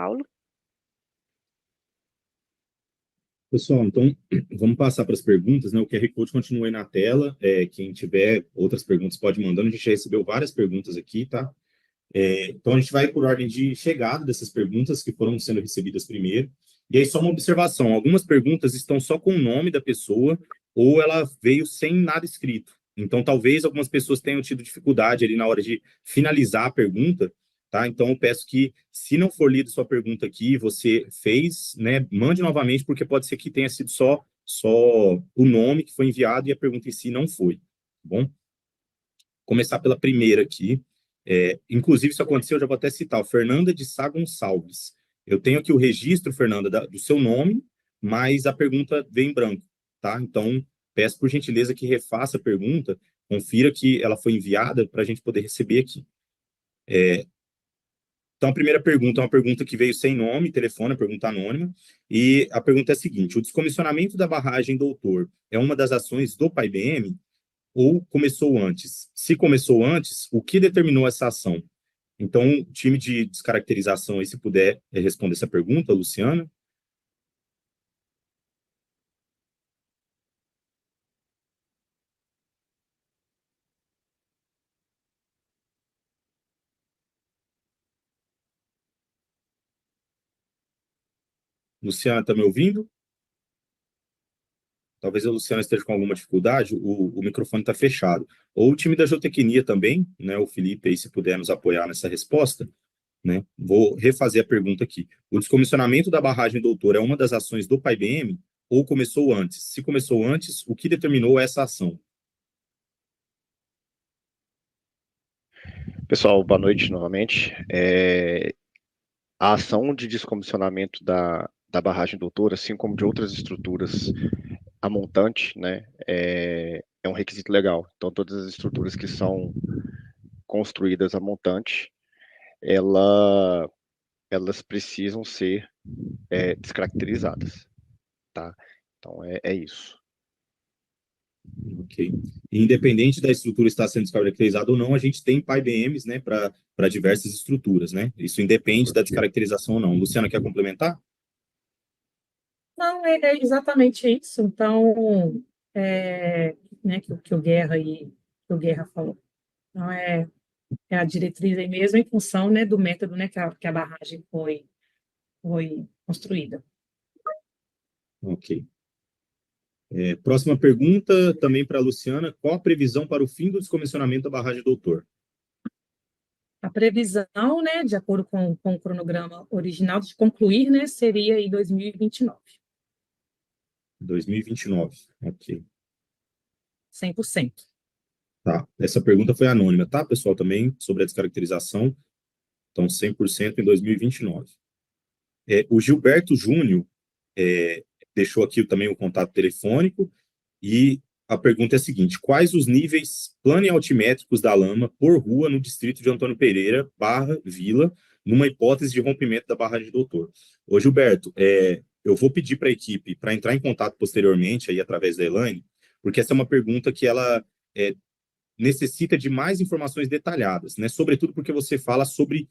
Paulo. Pessoal, então vamos passar para as perguntas, né? O QR Code continua aí na tela. Quem tiver outras perguntas pode ir mandando. A gente já recebeu várias perguntas aqui, tá? Então a gente vai por ordem de chegada dessas perguntas que foram sendo recebidas primeiro. E aí, só uma observação: algumas perguntas estão só com o nome da pessoa ou ela veio sem nada escrito. Então, talvez algumas pessoas tenham tido dificuldade ali na hora de finalizar a pergunta, tá? Então, eu peço que, se não for lida sua pergunta aqui, você fez, né? Mande novamente, porque pode ser que tenha sido só o nome que foi enviado e a pergunta em si não foi, tá bom? Começar pela primeira aqui. Inclusive, isso aconteceu, eu já vou até citar, Fernanda de Sá Gonçalves. Eu tenho aqui o registro, Fernanda, do seu nome, mas a pergunta vem em branco, tá? Então, peço por gentileza que refaça a pergunta, confira que ela foi enviada para a gente poder receber aqui. Então, a primeira pergunta é uma pergunta que veio sem nome, telefone, pergunta anônima, e a pergunta é a seguinte: o descomissionamento da barragem Doutor é uma das ações do PAI-BM ou começou antes? Se começou antes, o que determinou essa ação? Então, o time de descaracterização aí, se puder responder essa pergunta, Luciana. Luciana, está me ouvindo? Talvez a Luciana esteja com alguma dificuldade, o microfone está fechado. Ou o time da geotecnia também, né? O Felipe aí, se puder nos apoiar nessa resposta, né? Vou refazer a pergunta aqui. O descomissionamento da barragem Doutor é uma das ações do PAI-BM ou começou antes? Se começou antes, o que determinou essa ação? Pessoal, boa noite novamente. A ação de descomissionamento da barragem Doutor, assim como de outras estruturas a montante, né, é um requisito legal. Então, todas as estruturas que são construídas a montante, elas precisam ser descaracterizadas, tá? Então, é isso. Ok. Independente da estrutura estar sendo descaracterizada ou não, a gente tem PAI-BMs, né, para diversas estruturas, né? Isso independe da descaracterização ou não. Luciana, quer complementar? Não, é exatamente isso. Então, né, que o Guerra que o Guerra falou. Então, é a diretriz aí mesmo em função, né, do método, né, que a barragem foi construída. Ok. Próxima pergunta, também para a Luciana. Qual a previsão para o fim do descomissionamento da barragem Doutor? A previsão, né, de acordo com o cronograma original de concluir, né, seria em 2029. 2029. Ok. 100%. Tá. Essa pergunta foi anônima, tá, pessoal? Também sobre a descaracterização. Então, 100% em 2029. O Gilberto Júnior deixou aqui também o contato telefônico e a pergunta é a seguinte: quais os níveis planialtimétricos da lama por rua no distrito de Antônio Pereira, barra, Vila, numa hipótese de rompimento da barragem de Doutor? Ô, Gilberto, eu vou pedir para a equipe para entrar em contato posteriormente, aí através da Elaine, porque essa é uma pergunta que ela necessita de mais informações detalhadas, né? Sobretudo porque você fala sobre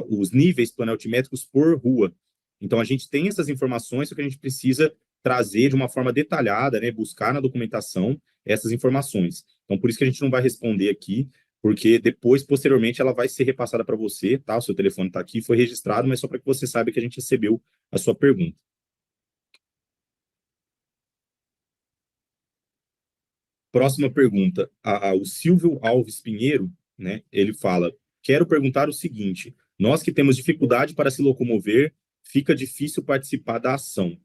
os níveis planaltimétricos por rua. Então, a gente tem essas informações, só que a gente precisa trazer de uma forma detalhada, né? Buscar na documentação essas informações. Então, por isso que a gente não vai responder aqui, porque depois, posteriormente, ela vai ser repassada para você, tá? O seu telefone está aqui, foi registrado, mas só para que você saiba que a gente recebeu a sua pergunta. Próxima pergunta, o Silvio Alves Pinheiro, né, ele fala: quero perguntar o seguinte: nós que temos dificuldade para se locomover, fica difícil participar da ação.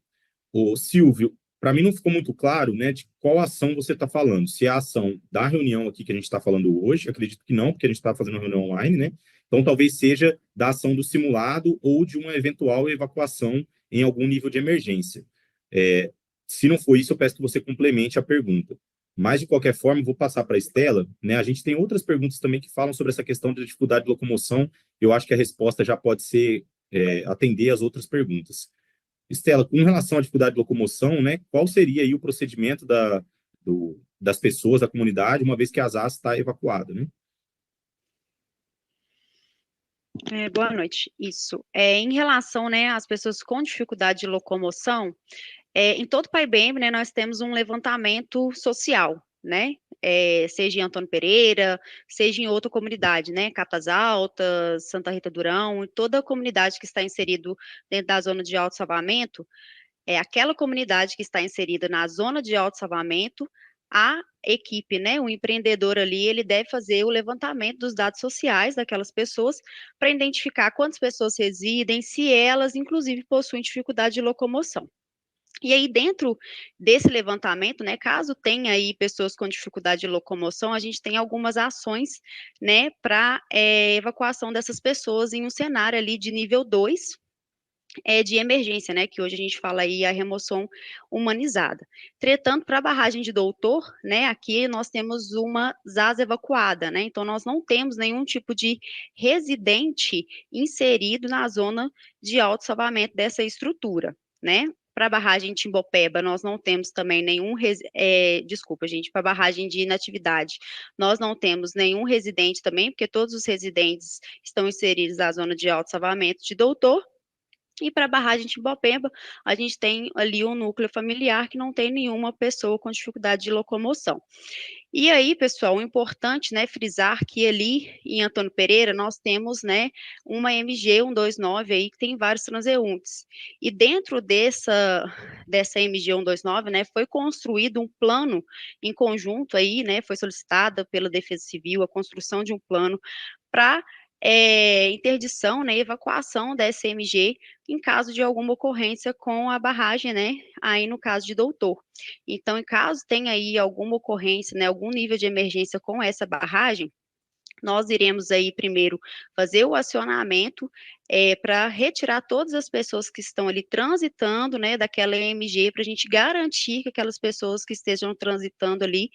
O Silvio, para mim não ficou muito claro, né, de qual ação você está falando. Se é a ação da reunião aqui que a gente está falando hoje, acredito que não, porque a gente está fazendo uma reunião online, né? Então talvez seja da ação do simulado ou de uma eventual evacuação em algum nível de emergência. Se não for isso, eu peço que você complemente a pergunta. Mas, de qualquer forma, vou passar para a Estela, né? A gente tem outras perguntas também que falam sobre essa questão da dificuldade de locomoção. Eu acho que a resposta já pode ser atender às outras perguntas. Estela, com relação à dificuldade de locomoção, né? Qual seria aí o procedimento das pessoas, da comunidade, uma vez que a ASAS está evacuada, né? Boa noite. Isso. Em relação, né, às pessoas com dificuldade de locomoção, em todo o PAIBEM, né, nós temos um levantamento social, né? Seja em Antônio Pereira, seja em outra comunidade, né? Catas Altas, Santa Rita Durão, toda a comunidade que está inserido dentro da zona de autossalvamento, aquela comunidade que está inserida na zona de autossalvamento, a equipe, né, o empreendedor ali, ele deve fazer o levantamento dos dados sociais daquelas pessoas para identificar quantas pessoas residem, se elas, inclusive, possuem dificuldade de locomoção. E aí, dentro desse levantamento, né, caso tenha aí pessoas com dificuldade de locomoção, a gente tem algumas ações, né, para evacuação dessas pessoas em um cenário ali de nível 2, de emergência, né, que hoje a gente fala aí a remoção humanizada. Entretanto, para a barragem de Doutor, né, aqui nós temos uma ZAS evacuada, né, então nós não temos nenhum tipo de residente inserido na zona de autossalvamento dessa estrutura, né. Para a barragem de Timbopeba, nós não temos também nenhum, desculpa, gente, para a barragem de Inatividade, nós não temos nenhum residente também, porque todos os residentes estão inseridos na zona de autossalvamento de Doutor. E para a barragem de Timbopeba, a gente tem ali um núcleo familiar que não tem nenhuma pessoa com dificuldade de locomoção. E aí, pessoal, o importante, né, frisar que ali em Antônio Pereira nós temos, né, uma MG 129 aí que tem vários transeuntes. E dentro dessa MG 129, né, foi construído um plano em conjunto aí, né, foi solicitada pela Defesa Civil a construção de um plano para interdição, né, evacuação da SMG em caso de alguma ocorrência com a barragem, né, aí no caso de Doutor. Então, em caso tenha aí alguma ocorrência, né, algum nível de emergência com essa barragem, nós iremos aí primeiro fazer o acionamento para retirar todas as pessoas que estão ali transitando, né, daquela EMG, para a gente garantir que aquelas pessoas que estejam transitando ali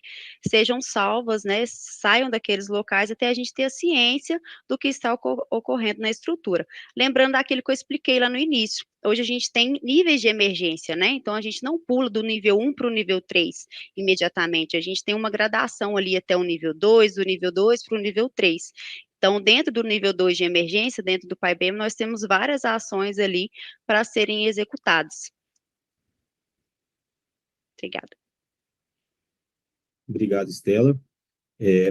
sejam salvas, né, saiam daqueles locais até a gente ter a ciência do que está ocorrendo na estrutura. Lembrando daquilo que eu expliquei lá no início, hoje a gente tem níveis de emergência, né, então a gente não pula do nível 1 para o nível 3 imediatamente, a gente tem uma gradação ali até o nível 2, do nível 2 para o nível 3. Então, dentro do nível 2 de emergência, dentro do PAIBEM, nós temos várias ações ali para serem executadas. Obrigada. Obrigado, Estela.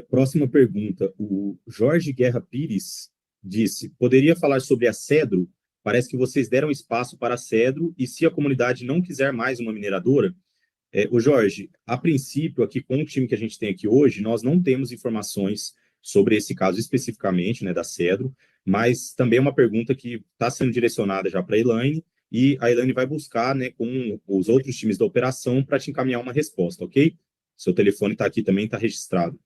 Próxima pergunta. O Jorge Guerra Pires disse: poderia falar sobre a Cedro? Parece que vocês deram espaço para a Cedro e se a comunidade não quiser mais uma mineradora? O Jorge, a princípio, aqui com o time que a gente tem aqui hoje, nós não temos informações sobre esse caso especificamente, né, da Cedro, mas também é uma pergunta que está sendo direcionada já para a Elaine, e a Elaine vai buscar, né, com os outros times da operação para te encaminhar uma resposta, ok? Seu telefone está aqui também, está registrado.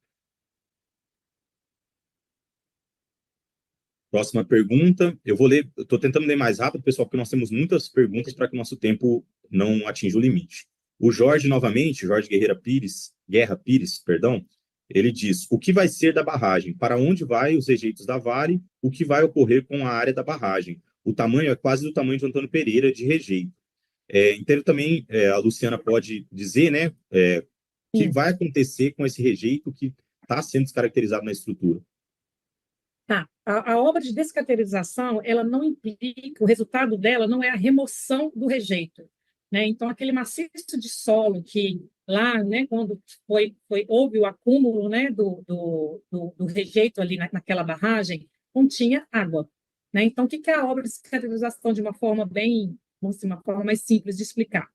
Próxima pergunta, eu vou ler, estou tentando ler mais rápido, pessoal, porque nós temos muitas perguntas para que o nosso tempo não atinja o limite. O Jorge, novamente, Jorge Guerra Pires, perdão, ele diz: o que vai ser da barragem? Para onde vai os rejeitos da Vale? O que vai ocorrer com a área da barragem? O tamanho é quase do tamanho de Antônio Pereira de rejeito. Então, também, a Luciana pode dizer, né, o que vai acontecer com esse rejeito que está sendo descaracterizado na estrutura. Tá. A obra de descaracterização, ela não implica, o resultado dela não é a remoção do rejeito, né? Então, aquele maciço de solo que lá, né, quando houve o acúmulo, né, do rejeito ali naquela barragem, continha água, né? Então, o que é a obra de descaracterização de uma forma bem, vamos dizer, uma forma mais simples de explicar?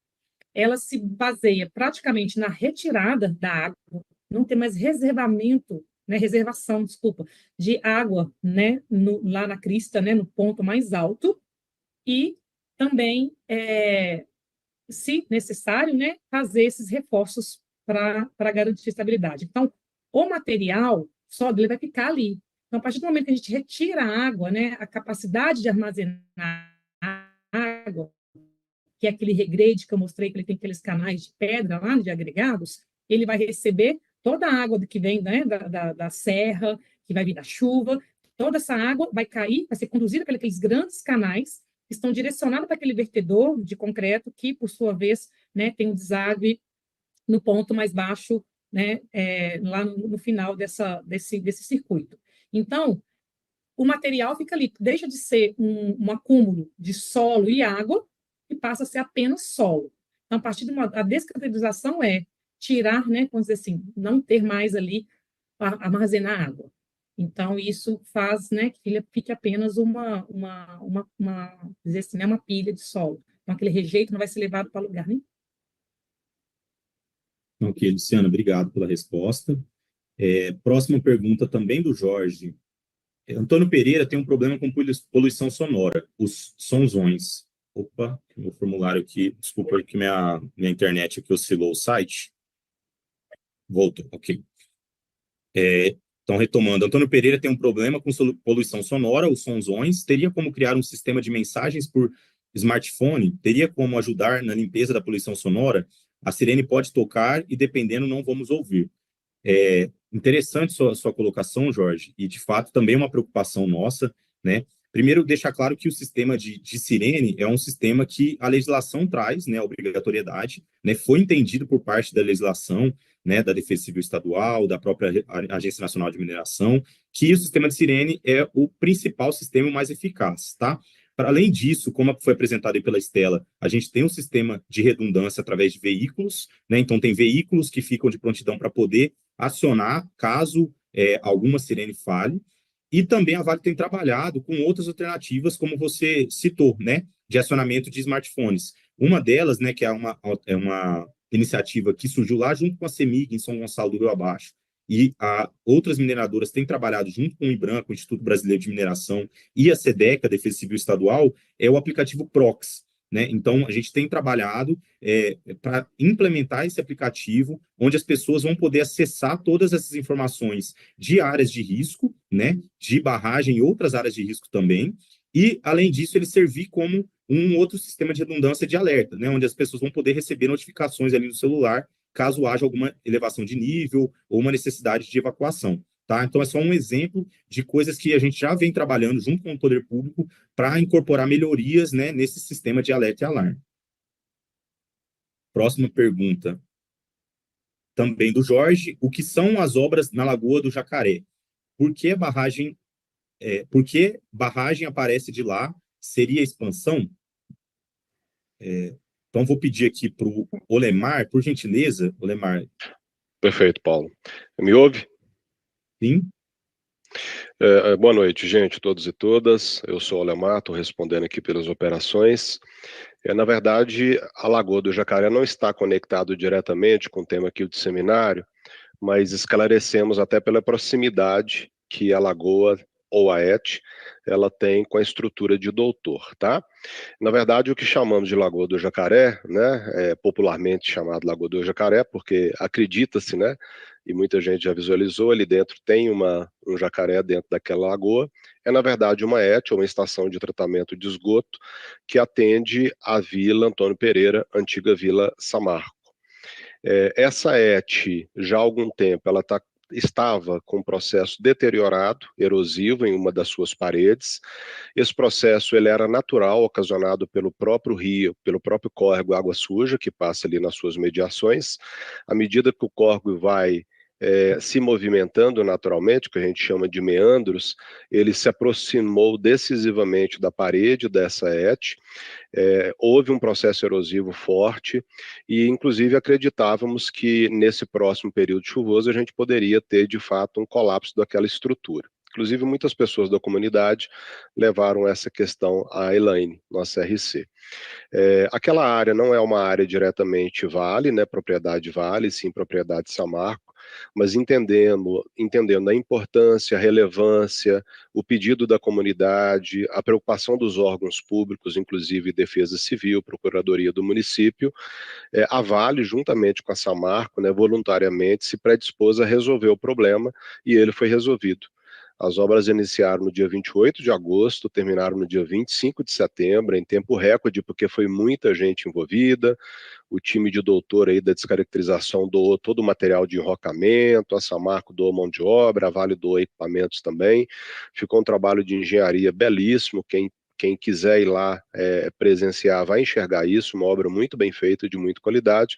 Ela se baseia praticamente na retirada da água, não tem mais reservamento, né, reservação, desculpa, de água, né, lá na crista, né, no ponto mais alto, e também, se necessário, né, fazer esses reforços para garantir estabilidade. Então, o material sólido ele vai ficar ali. Então, a partir do momento que a gente retira a água, né, a capacidade de armazenar água, que é aquele regrade que eu mostrei, que ele tem aqueles canais de pedra lá, de agregados, ele vai receber toda a água que vem, né, da serra, que vai vir da chuva, toda essa água vai cair, vai ser conduzida por aqueles grandes canais que estão direcionados para aquele vertedor de concreto, que, por sua vez, né, tem um deságue no ponto mais baixo, né, lá no final desse circuito. Então, o material fica ali, deixa de ser um acúmulo de solo e água e passa a ser apenas solo. Então, a partir de a descaracterização é tirar, né, vamos dizer assim, não ter mais ali armazenar água. Então, isso faz, né, que ele fique apenas dizer assim, né, uma pilha de solo. Então, aquele rejeito não vai ser levado para lugar nenhum. Ok, Luciana, obrigado pela resposta. Próxima pergunta também do Jorge. Antônio Pereira tem um problema com poluição sonora, os sonzões. Opa, meu formulário aqui, desculpa que minha internet aqui oscilou o site. Voltou, ok. Então, retomando, Antônio Pereira tem um problema com poluição sonora, os sonzões. Teria como criar um sistema de mensagens por smartphone? Teria como ajudar na limpeza da poluição sonora? A sirene pode tocar e, dependendo, não vamos ouvir. Interessante sua colocação, Jorge, e, de fato, também é uma preocupação nossa, né? Primeiro, deixar claro que o sistema de sirene é um sistema que a legislação traz, né, a obrigatoriedade, né, foi entendido por parte da legislação, né, da Defesa Civil Estadual, da própria Agência Nacional de Mineração, que o sistema de sirene é o principal sistema mais eficaz, tá? Para além disso, como foi apresentado aí pela Estela, a gente tem um sistema de redundância através de veículos, né? Então, tem veículos que ficam de prontidão para poder acionar caso alguma sirene falhe. E também a Vale tem trabalhado com outras alternativas, como você citou, né, de acionamento de smartphones. Uma delas, né, que é uma iniciativa que surgiu lá junto com a CEMIG, em São Gonçalo do Rio Abaixo, e outras mineradoras têm trabalhado junto com o IBRAM, com o Instituto Brasileiro de Mineração, e a SEDEC, a Defesa Civil Estadual, é o aplicativo Prox, né? Então, a gente tem trabalhado para implementar esse aplicativo, onde as pessoas vão poder acessar todas essas informações de áreas de risco, né, de barragem e outras áreas de risco também, e, além disso, ele servir como um outro sistema de redundância de alerta, né, onde as pessoas vão poder receber notificações ali no celular, caso haja alguma elevação de nível ou uma necessidade de evacuação. Tá? Então, é só um exemplo de coisas que a gente já vem trabalhando junto com o poder público para incorporar melhorias, né, nesse sistema de alerta e alarme. Próxima pergunta, também do Jorge. O que são as obras na Lagoa do Jacaré? Por que barragem aparece de lá? Seria expansão? Então, vou pedir aqui para o Olemar, por gentileza, Olemar. Perfeito, Paulo. Me ouve? Sim. Boa noite, gente, todos e todas. Eu sou o Olemar, estou respondendo aqui pelas operações. Na verdade, a Lagoa do Jacaré não está conectado diretamente com o tema aqui do seminário, mas esclarecemos até pela proximidade que a Lagoa ou a ET, ela tem com a estrutura de doutor, tá? Na verdade, o que chamamos de Lagoa do Jacaré, né, é popularmente chamado Lagoa do Jacaré, porque acredita-se, né, e muita gente já visualizou, ali dentro tem um jacaré dentro daquela lagoa, é na verdade uma ET, uma estação de tratamento de esgoto, que atende a Vila Antônio Pereira, antiga Vila Samarco. Essa ET, já há algum tempo, ela estava com um processo deteriorado, erosivo em uma das suas paredes. Esse processo ele era natural, ocasionado pelo próprio rio, pelo próprio córrego Água Suja, que passa ali nas suas mediações. À medida que o córrego vai se movimentando naturalmente, que a gente chama de meandros, ele se aproximou decisivamente da parede dessa ET, houve um processo erosivo forte e, inclusive, acreditávamos que nesse próximo período chuvoso a gente poderia ter, de fato, um colapso daquela estrutura. Inclusive, muitas pessoas da comunidade levaram essa questão à Elaine, nossa RC. Aquela área não é uma área diretamente Vale, né, propriedade Vale, sim propriedade Samarco, mas entendendo a importância, a relevância, o pedido da comunidade, a preocupação dos órgãos públicos, inclusive Defesa Civil, Procuradoria do município, a Vale, juntamente com a Samarco, né, voluntariamente se predispôs a resolver o problema e ele foi resolvido. As obras iniciaram no dia 28 de agosto, terminaram no dia 25 de setembro, em tempo recorde, porque foi muita gente envolvida. O time de doutor aí da descaracterização doou todo o material de enrocamento, a Samarco doou mão de obra, a Vale doou equipamentos também. Ficou um trabalho de engenharia belíssimo. Quem Quem quiser ir lá presenciar vai enxergar isso, uma obra muito bem feita, de muita qualidade.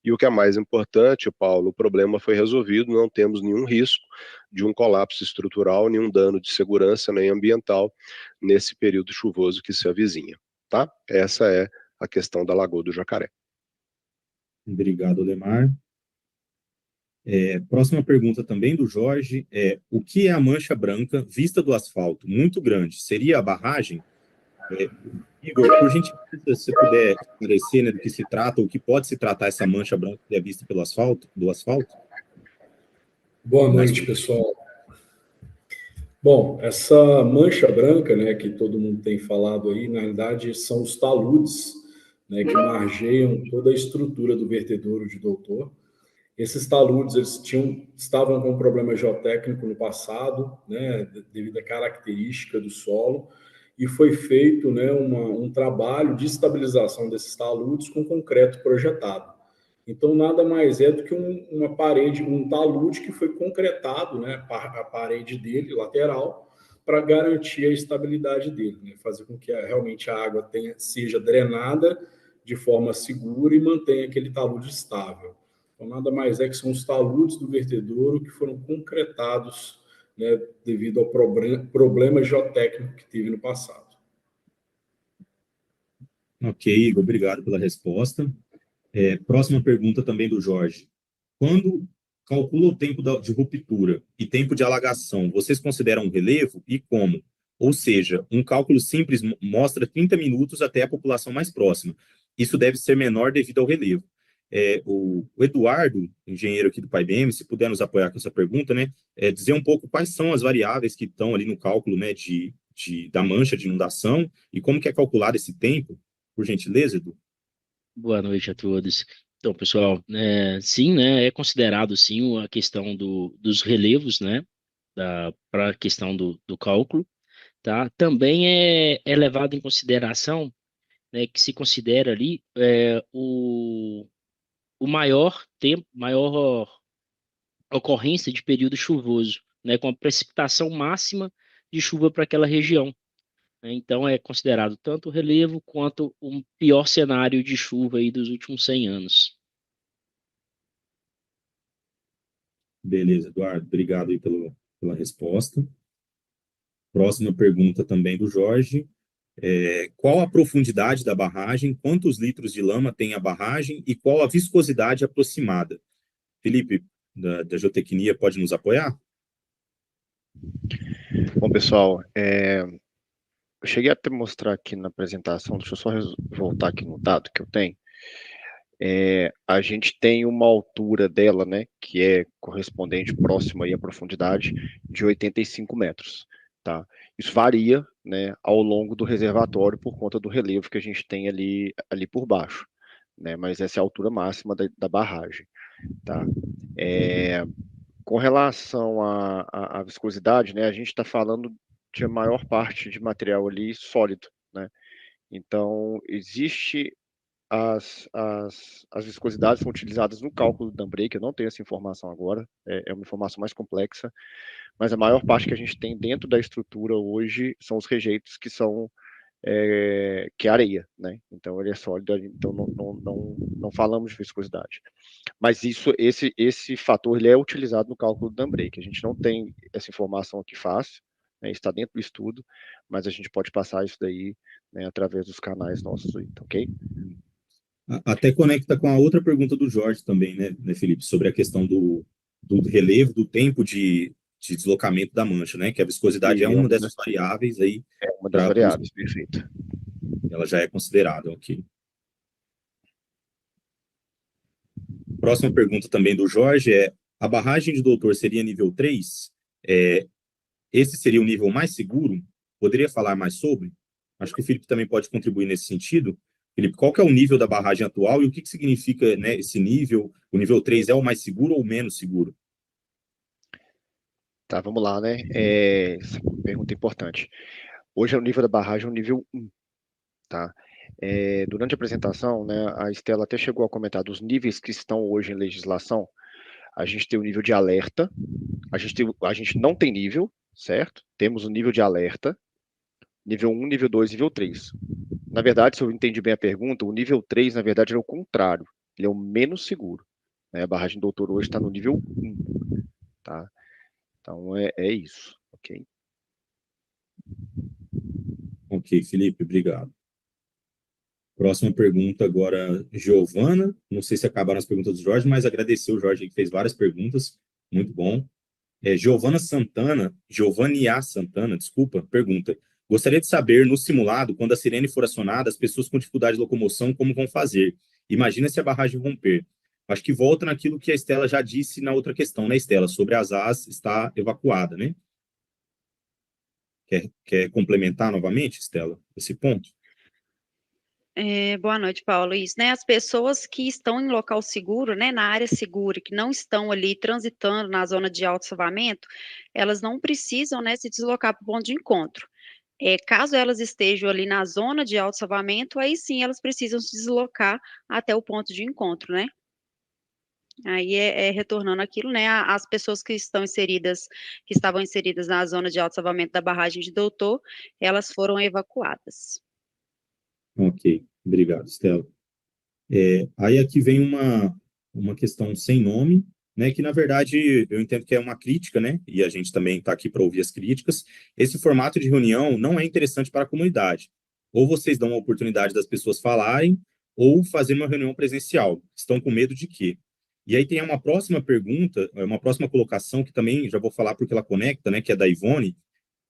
E o que é mais importante, Paulo, o problema foi resolvido, não temos nenhum risco de um colapso estrutural, nenhum dano de segurança nem ambiental nesse período chuvoso que se avizinha, tá? Essa é a questão da Lagoa do Jacaré. Obrigado, Lemar. Próxima pergunta também do Jorge o que é a mancha branca vista do asfalto? Muito grande. Seria a barragem? Igor, por gentileza, se você puder esclarecer, né, do que se trata, ou que pode se tratar essa mancha branca que é vista pelo asfalto, do asfalto? Boa noite, pessoal. Bom, essa mancha branca, né, que todo mundo tem falado aí, na realidade são os taludes, né, que margeiam toda a estrutura do vertedouro de Doutor. Esses taludes eles estavam com um problema geotécnico no passado, né, devido à característica do solo, e foi feito, né, um trabalho de estabilização desses taludes com concreto projetado. Então, nada mais é do que uma parede, um talude que foi concretado, né, a parede dele, lateral, para garantir a estabilidade dele, né, fazer com que realmente a água seja drenada de forma segura e mantenha aquele talude estável. Então, nada mais é que são os taludes do vertedouro que foram concretados, né, devido ao problema geotécnico que teve no passado. Ok, Igor, obrigado pela resposta. Próxima pergunta também do Jorge. Quando calcula o tempo de ruptura e tempo de alagação, vocês consideram um relevo e como? Ou seja, um cálculo simples mostra 30 minutos até a população mais próxima. Isso deve ser menor devido ao relevo. O Eduardo, engenheiro aqui do PAIBM, se puder nos apoiar com essa pergunta, né, dizer um pouco quais são as variáveis que estão ali no cálculo, né, da mancha de inundação e como que é calculado esse tempo, por gentileza, Edu? Boa noite a todos. Então, pessoal, sim, né, é considerado sim a questão dos relevos, né, para a questão do cálculo, tá? Também é levado em consideração, né, que se considera ali o maior tempo, maior ocorrência de período chuvoso, né, com a precipitação máxima de chuva para aquela região, né? Então é considerado tanto o relevo quanto um pior cenário de chuva aí dos últimos 100 anos. Beleza, Eduardo, obrigado aí pela resposta. Próxima pergunta também do Jorge. Qual a profundidade da barragem, quantos litros de lama tem a barragem e qual a viscosidade aproximada? Felipe, da Geotecnia, pode nos apoiar? Bom, pessoal, eu cheguei a te mostrar aqui na apresentação, deixa eu só voltar aqui no dado que eu tenho. A gente tem uma altura dela, né, que é correspondente próximo aí à profundidade de 85 metros, tá? Isso varia, né, ao longo do reservatório por conta do relevo que a gente tem ali por baixo, né, mas essa é a altura máxima da barragem, tá? Com relação à viscosidade, né, a gente está falando de a maior parte de material ali sólido, né? Então, as viscosidades são utilizadas no cálculo do dam break, eu não tenho essa informação agora, é uma informação mais complexa, mas a maior parte que a gente tem dentro da estrutura hoje são os rejeitos que são que é areia, né? Então ele é sólido, então não falamos de viscosidade. Mas esse fator ele é utilizado no cálculo do dam break. A gente não tem essa informação aqui fácil, né? Está dentro do estudo, mas a gente pode passar isso daí, né, através dos canais nossos, ok? Até conecta com a outra pergunta do Jorge também, né, Felipe, sobre a questão do relevo, do tempo de deslocamento da mancha, né, que a viscosidade é uma dessas variáveis aí. É uma das variáveis, perfeito. Ela já é considerada, ok. Próxima pergunta também do Jorge a barragem de Doutor seria nível 3? Esse seria o nível mais seguro? Poderia falar mais sobre? Acho que o Felipe também pode contribuir nesse sentido. Felipe, qual que é o nível da barragem atual e o que significa, né, esse nível? O nível 3 é o mais seguro ou menos seguro? Tá, vamos lá, né? Essa pergunta é importante. Hoje o nível da barragem é o nível 1, tá? Durante a apresentação, né, a Estela até chegou a comentar dos níveis que estão hoje em legislação. A gente tem o nível de alerta, a gente não tem nível, certo? Temos o nível de alerta, Nível 1, nível 2, nível 3. Na verdade, se eu entendi bem a pergunta, o nível 3, na verdade, é o contrário. Ele é o menos seguro. Né? A barragem Doutor hoje está no nível 1. Tá? Então, é isso. Ok? Ok, Felipe, obrigado. Próxima pergunta agora, Giovana. Não sei se acabaram as perguntas do Jorge, mas agradecer o Jorge que fez várias perguntas. Muito bom. Giovania Santana, desculpa, pergunta. Gostaria de saber, no simulado, quando a sirene for acionada, as pessoas com dificuldade de locomoção, como vão fazer? Imagina se a barragem romper. Acho que volta naquilo que a Estela já disse na outra questão, né, Estela? Sobre as AS está evacuada, né? Quer complementar novamente, Estela, esse ponto? Boa noite, Paulo. Isso, né? As pessoas que estão em local seguro, né, na área segura, que não estão ali transitando na zona de alto-salvamento, elas não precisam, né, se deslocar para o ponto de encontro. Caso elas estejam ali na zona de alto-salvamento, aí sim elas precisam se deslocar até o ponto de encontro, né? Aí retornando aquilo, né? As pessoas que estavam inseridas na zona de alto-salvamento da barragem de Doutor, elas foram evacuadas. Ok, obrigado, Estela. Aí aqui vem uma questão sem nome, né, que na verdade eu entendo que é uma crítica, né, e a gente também está aqui para ouvir as críticas. Esse formato de reunião não é interessante para a comunidade. Ou vocês dão a oportunidade das pessoas falarem, ou fazer uma reunião presencial. Estão com medo de quê? E aí tem uma próxima pergunta, uma próxima colocação, que também já vou falar porque ela conecta, né, que é da Ivone,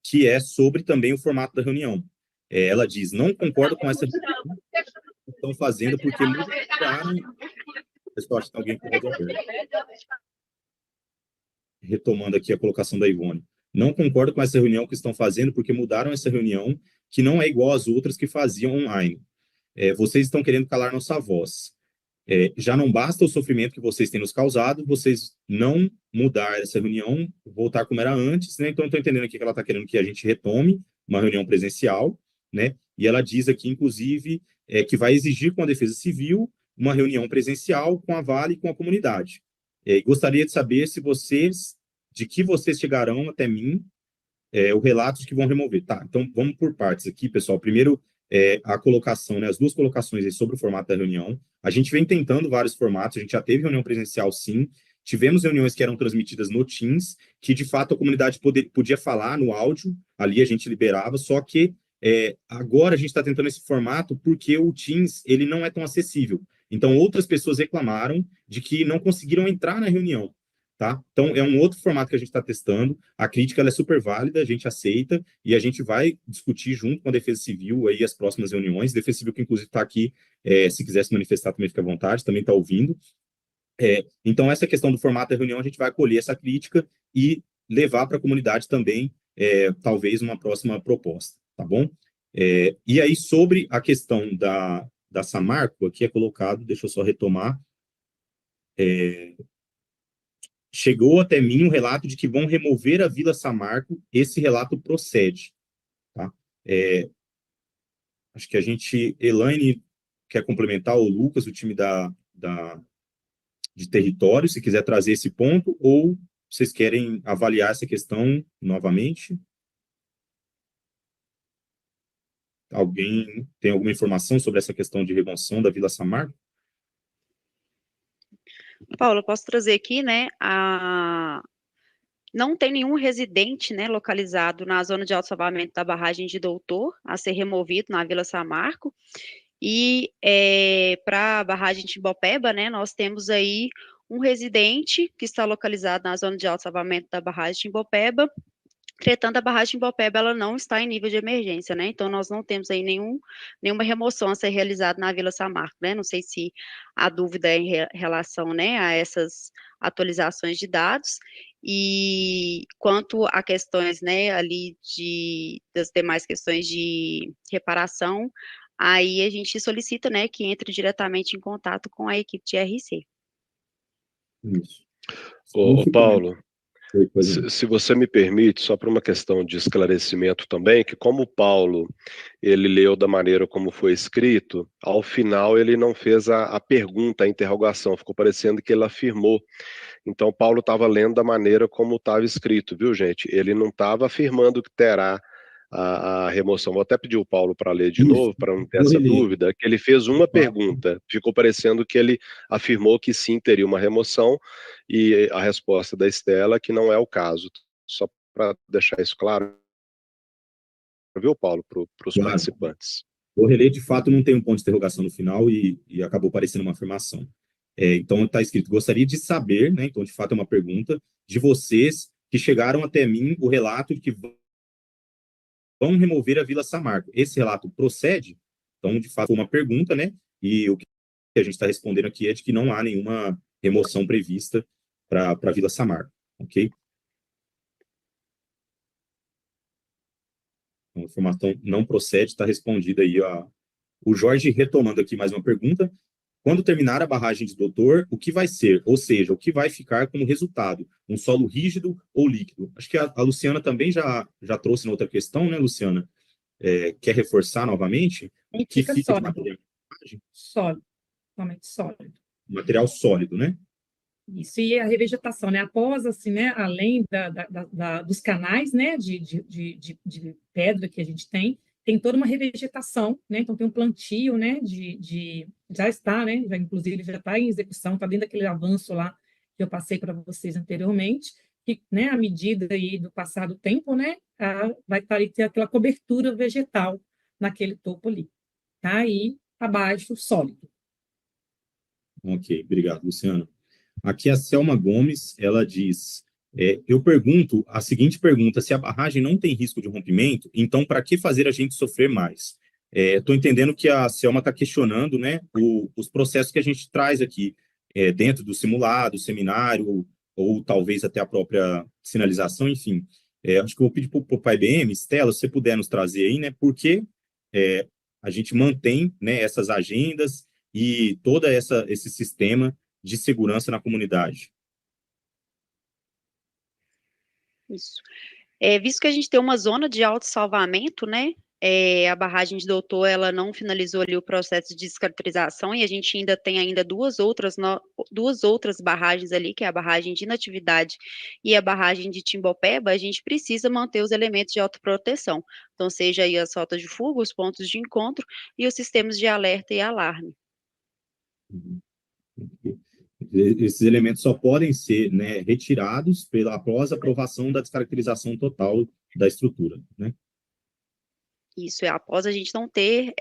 que é sobre também o formato da reunião. Ela diz, não concordo com essa reunião que estão fazendo porque mudaram. Pessoal, acho que tem alguém com o áudio aberto. Retomando aqui a colocação da Ivone. Não concordo com essa reunião que estão fazendo porque mudaram essa reunião que não é igual às outras que faziam online. Vocês estão querendo calar nossa voz. Já não basta o sofrimento que vocês têm nos causado, vocês não mudar essa reunião, voltar como era antes, né? Então, estou entendendo aqui que ela está querendo que a gente retome uma reunião presencial, né? E ela diz aqui, inclusive, que vai exigir com a Defesa Civil uma reunião presencial com a Vale e com a comunidade. Gostaria de saber de que vocês chegarão até mim, o relato de que vão remover. Tá, então vamos por partes aqui, pessoal. Primeiro, a colocação, né, as duas colocações aí sobre o formato da reunião. A gente vem tentando vários formatos, a gente já teve reunião presencial, sim. Tivemos reuniões que eram transmitidas no Teams, que de fato a comunidade podia falar no áudio, ali a gente liberava, só que agora a gente está tentando esse formato porque o Teams ele não é tão acessível. Então, outras pessoas reclamaram de que não conseguiram entrar na reunião. Tá? Então, é um outro formato que a gente está testando. A crítica ela é super válida, a gente aceita e a gente vai discutir junto com a Defesa Civil aí as próximas reuniões. A Defesa Civil, que inclusive está aqui, se quiser se manifestar também fica à vontade, também está ouvindo. Então, essa questão do formato da reunião, a gente vai acolher essa crítica e levar para a comunidade também, talvez, uma próxima proposta, tá bom? E aí, sobre a questão da Samarco, aqui é colocado, deixa eu só retomar, chegou até mim um relato de que vão remover a Vila Samarco, esse relato procede, tá? Acho que Elaine quer complementar, o Lucas, o time de território, se quiser trazer esse ponto, ou vocês querem avaliar essa questão novamente? Alguém tem alguma informação sobre essa questão de remoção da Vila Samarco? Paulo, eu posso trazer aqui, né, não tem nenhum residente, né, localizado na zona de alto-salvamento da barragem de Doutor a ser removido na Vila Samarco. E para a barragem de Timbopeba, né, nós temos aí um residente que está localizado na zona de alto-salvamento da barragem de Timbopeba. Entretanto, a barragem de Timbopeba ela não está em nível de emergência, né? Então, nós não temos aí nenhuma remoção a ser realizada na Vila Samarco, né? Não sei se a dúvida é em relação, né, a essas atualizações de dados. E quanto a questões, né, ali das demais questões de reparação, aí a gente solicita, né, que entre diretamente em contato com a equipe de RC. Isso. Ô Paulo, se você me permite, só para uma questão de esclarecimento também, que como o Paulo, ele leu da maneira como foi escrito, ao final ele não fez a pergunta, a interrogação, ficou parecendo que ele afirmou. Então, Paulo estava lendo da maneira como estava escrito, viu, gente? Ele não estava afirmando que terá a remoção. Vou até pedir o Paulo para ler de Isso. novo, para não ter essa dúvida, que ele fez uma pergunta, ficou parecendo que ele afirmou que sim, teria uma remoção, e a resposta da Estela que não é o caso. Só para deixar isso claro, viu, Paulo, para os Claro. participantes. O reler, de fato, não tem um ponto de interrogação no final e acabou parecendo uma afirmação. Então, está escrito, gostaria de saber, né, então, de fato, é uma pergunta, de vocês que chegaram até mim o relato de que vão remover a Vila Samarco. Esse relato procede? Então, de fato, uma pergunta, né, e o que a gente está respondendo aqui é de que não há nenhuma remoção prevista para a Vila Samarco, ok? A informação não procede, está respondida aí o Jorge retomando aqui mais uma pergunta. Quando terminar a barragem de Doutor, o que vai ser? Ou seja, o que vai ficar como resultado? Um solo rígido ou líquido? Acho que a Luciana também já trouxe na outra questão, né, Luciana? Quer reforçar novamente? O que fica de material? Sólido, totalmente sólido. Material sólido, né? Isso, e a revegetação, né? Após, assim, né? Além dos canais, né? De pedra que a gente tem toda uma revegetação, né? Então, tem um plantio, né? Já está, né? Inclusive, já está em execução, está dentro daquele avanço lá que eu passei para vocês anteriormente, que, né? À medida aí do passar do tempo, né? Vai estar aí ter aquela cobertura vegetal naquele topo ali, tá? E abaixo, sólido. Ok, obrigado, Luciana. Aqui a Selma Gomes, ela diz, eu pergunto a seguinte pergunta, se a barragem não tem risco de rompimento, então para que fazer a gente sofrer mais? Estou entendendo que a Selma está questionando, né, os processos que a gente traz aqui, dentro do simulado, seminário, ou talvez até a própria sinalização, enfim. Acho que eu vou pedir para o PAIBM, Stella, se você puder nos trazer aí, né, porque a gente mantém, né, essas agendas e todo esse sistema de segurança na comunidade. Isso. Visto que a gente tem uma zona de autossalvamento, né? A barragem de Doutor, ela não finalizou ali o processo de descaracterização e a gente ainda tem duas outras barragens ali, que é a barragem de Natividade e a barragem de Timbopeba. A gente precisa manter os elementos de autoproteção. Então, seja aí as rotas de fuga, os pontos de encontro e os sistemas de alerta e alarme. Esses elementos só podem ser, né, retirados após a aprovação da descaracterização total da estrutura, né? Isso, após a gente não ter,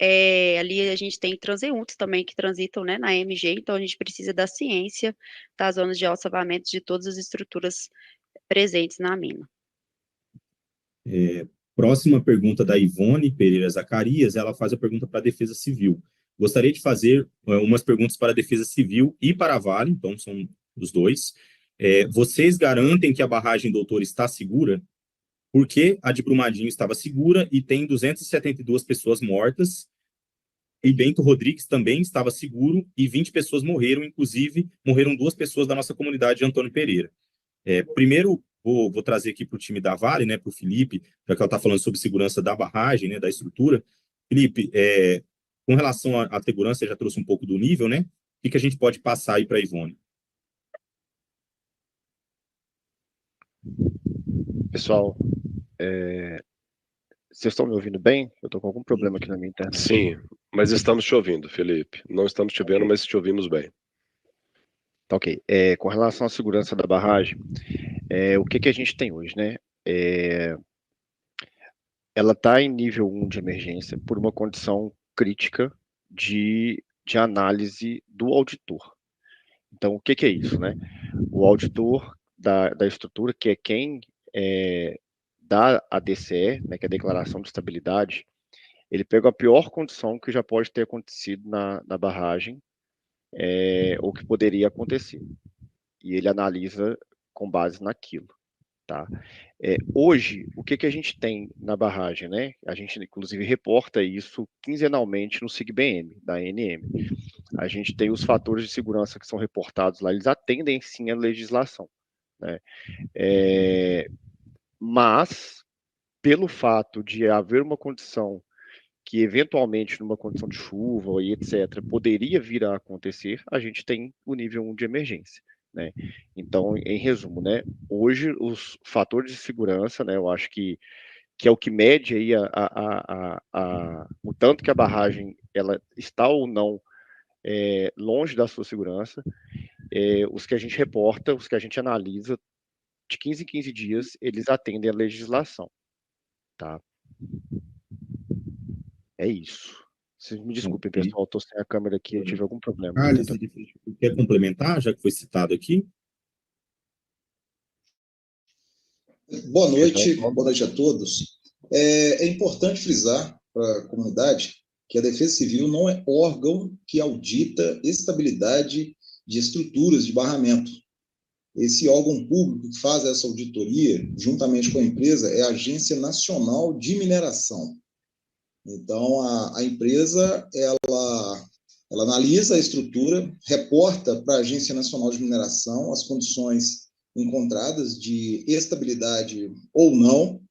ali a gente tem transeuntes também que transitam, né, na MG, então a gente precisa da ciência das zonas de alçavamento de todas as estruturas presentes na mina. Próxima pergunta da Ivone Pereira Zacarias, ela faz a pergunta para a Defesa Civil. Gostaria de fazer umas perguntas para a Defesa Civil e para a Vale, então são os dois. Vocês garantem que a barragem Doutor está segura? Porque a de Brumadinho estava segura e tem 272 pessoas mortas, e Bento Rodrigues também estava seguro e 20 pessoas morreram, inclusive morreram 2 pessoas da nossa comunidade de Antônio Pereira. Primeiro, vou trazer aqui para o time da Vale, né, para o Felipe, já que ela está falando sobre segurança da barragem, né, da estrutura. Felipe, com relação à segurança, você já trouxe um pouco do nível, né? O que a gente pode passar aí para a Ivone? Pessoal, vocês estão me ouvindo bem? Eu estou com algum problema aqui na minha internet. Sim, mas estamos te ouvindo, Felipe. Não estamos te vendo, mas te ouvimos bem. Tá ok. Com relação à segurança da barragem, o que a gente tem hoje, né? Ela está em nível 1 de emergência por uma condição crítica de análise do auditor. Então, o que é isso, né? O auditor da estrutura, que é quem dá a DCE, né, que é a Declaração de Estabilidade, ele pega a pior condição que já pode ter acontecido na barragem, ou que poderia acontecer. E ele analisa com base naquilo, tá? Hoje, o que a gente tem na barragem, né? A gente, inclusive, reporta isso quinzenalmente no SIGBM, da ANM. A gente tem os fatores de segurança que são reportados lá, eles atendem, sim, a legislação, né? Mas, pelo fato de haver uma condição que, eventualmente, numa condição de chuva e etc., poderia vir a acontecer, a gente tem o nível 1 de emergência, né? Então, em resumo, né, hoje os fatores de segurança, né, eu acho que que é o que mede aí o tanto que a barragem ela está ou não longe da sua segurança. Os que a gente reporta, os que a gente analisa, de 15 em 15 dias, eles atendem a legislação, tá? É isso. Vocês me desculpem, Ok. pessoal, estou sem a câmera aqui, eu tive algum problema. Carlos, quer complementar, já que foi citado aqui? Boa noite a todos. É importante frisar para a comunidade que a Defesa Civil não é órgão que audita estabilidade de estruturas de barramento. Esse órgão público que faz essa auditoria, juntamente com a empresa, é a Agência Nacional de Mineração. Então, a empresa, ela analisa a estrutura, reporta para a Agência Nacional de Mineração as condições encontradas de estabilidade ou não,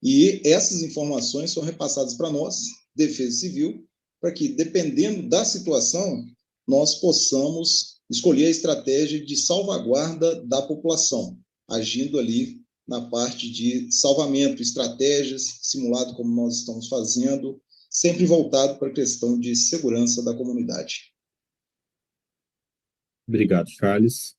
e essas informações são repassadas para nós, Defesa Civil, para que, dependendo da situação, nós possamos escolher a estratégia de salvaguarda da população, agindo ali na parte de salvamento, estratégias, simulado como nós estamos fazendo, sempre voltado para a questão de segurança da comunidade. Obrigado, Charles.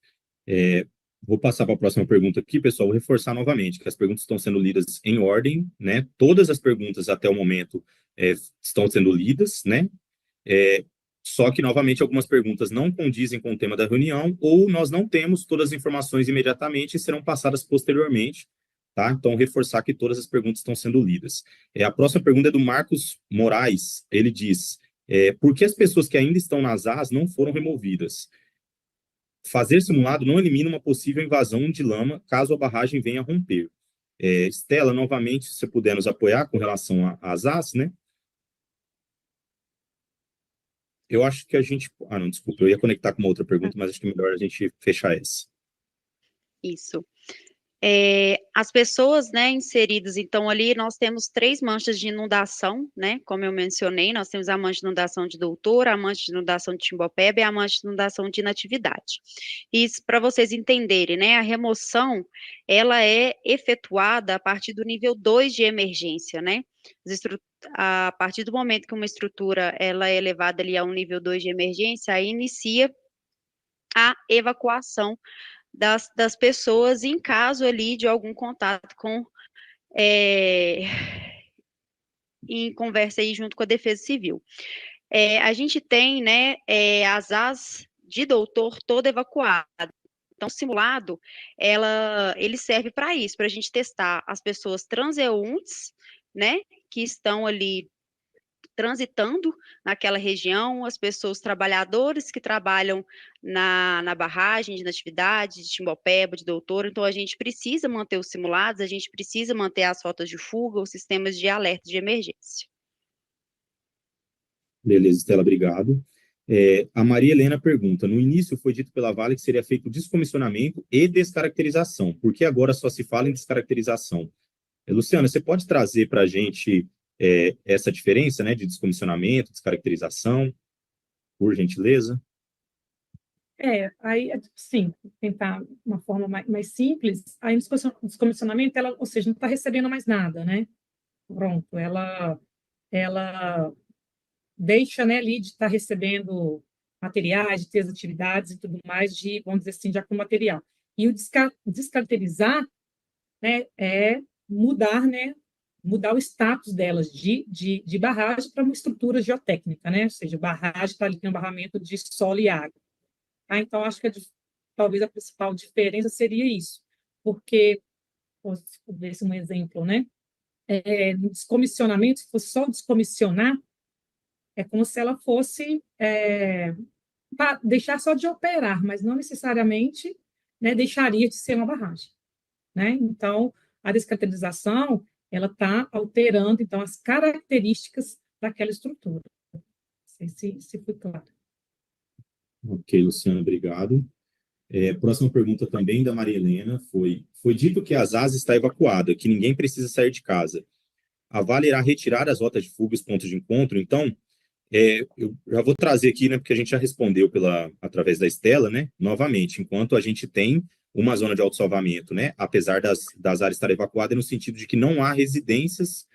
Vou passar para a próxima pergunta aqui, pessoal. Vou reforçar novamente que as perguntas estão sendo lidas em ordem, né? Todas as perguntas até o momento estão sendo lidas, né? Só que, novamente, algumas perguntas não condizem com o tema da reunião ou nós não temos todas as informações imediatamente e serão passadas posteriormente, tá? Então, reforçar que todas as perguntas estão sendo lidas. A próxima pergunta é do Marcos Moraes. Ele diz, por que as pessoas que ainda estão nas AS não foram removidas? Fazer simulado não elimina uma possível invasão de lama caso a barragem venha a romper. Estela, novamente, se você puder nos apoiar com relação às AS, né? Eu acho que a gente... não, desculpa, eu ia conectar com uma outra pergunta, mas acho que é melhor a gente fechar essa. Isso. As pessoas, né, inseridas, então, ali nós temos 3 manchas de inundação, né, como eu mencionei, nós temos a mancha de inundação de Doutor, a mancha de inundação de Timbopeba e a mancha de inundação de Natividade. Isso para vocês entenderem, né, a remoção, ela é efetuada a partir do nível 2 de emergência, né, a partir do momento que uma estrutura, ela é levada ali a um nível 2 de emergência, aí inicia a evacuação das pessoas em caso ali de algum contato com, em conversa aí junto com a Defesa Civil. A gente tem, né, as AS de Doutor toda evacuada. Então, o simulado, ele serve para isso, para a gente testar as pessoas transeuntes, né, que estão ali transitando naquela região, as pessoas trabalhadores que trabalham na barragem, de Natividade, de Timbopeba, de Doutor, então a gente precisa manter os simulados, a gente precisa manter as rotas de fuga, os sistemas de alerta de emergência. Beleza, Estela, obrigado. A Maria Helena pergunta, no início foi dito pela Vale que seria feito descomissionamento e descaracterização, por que agora só se fala em descaracterização? Luciana, você pode trazer para a gente essa diferença, né, de descomissionamento, descaracterização, por gentileza? Aí, sim, tentar uma forma mais simples, aí o descomissionamento, ela, ou seja, não está recebendo mais nada, né? Pronto, ela deixa, né, ali de estar recebendo materiais, de ter as atividades e tudo mais, vamos dizer assim, já com material. E o descaracterizar, né, é mudar, né, mudar o status delas de barragem para uma estrutura geotécnica, né? Ou seja, barragem está ali tem um barramento de solo e água. Tá? Então, acho que talvez a principal diferença seria isso, porque, vou ver se um exemplo, né? No descomissionamento, se fosse só descomissionar, é como se ela fosse deixar só de operar, mas não necessariamente, né, deixaria de ser uma barragem, né? Então, a descaracterização ela está alterando, então, as características daquela estrutura. Não sei se foi claro. Ok, Luciana, obrigado. Próxima pergunta também da Maria Helena foi dito que as AS está evacuada, que ninguém precisa sair de casa. A Vale irá retirar as rotas de fuga e os pontos de encontro, então, eu já vou trazer aqui, né, porque a gente já respondeu através da Estela, né, novamente, enquanto a gente tem uma zona de autossalvamento, né? Apesar das áreas estarem evacuadas, no sentido de que não há residências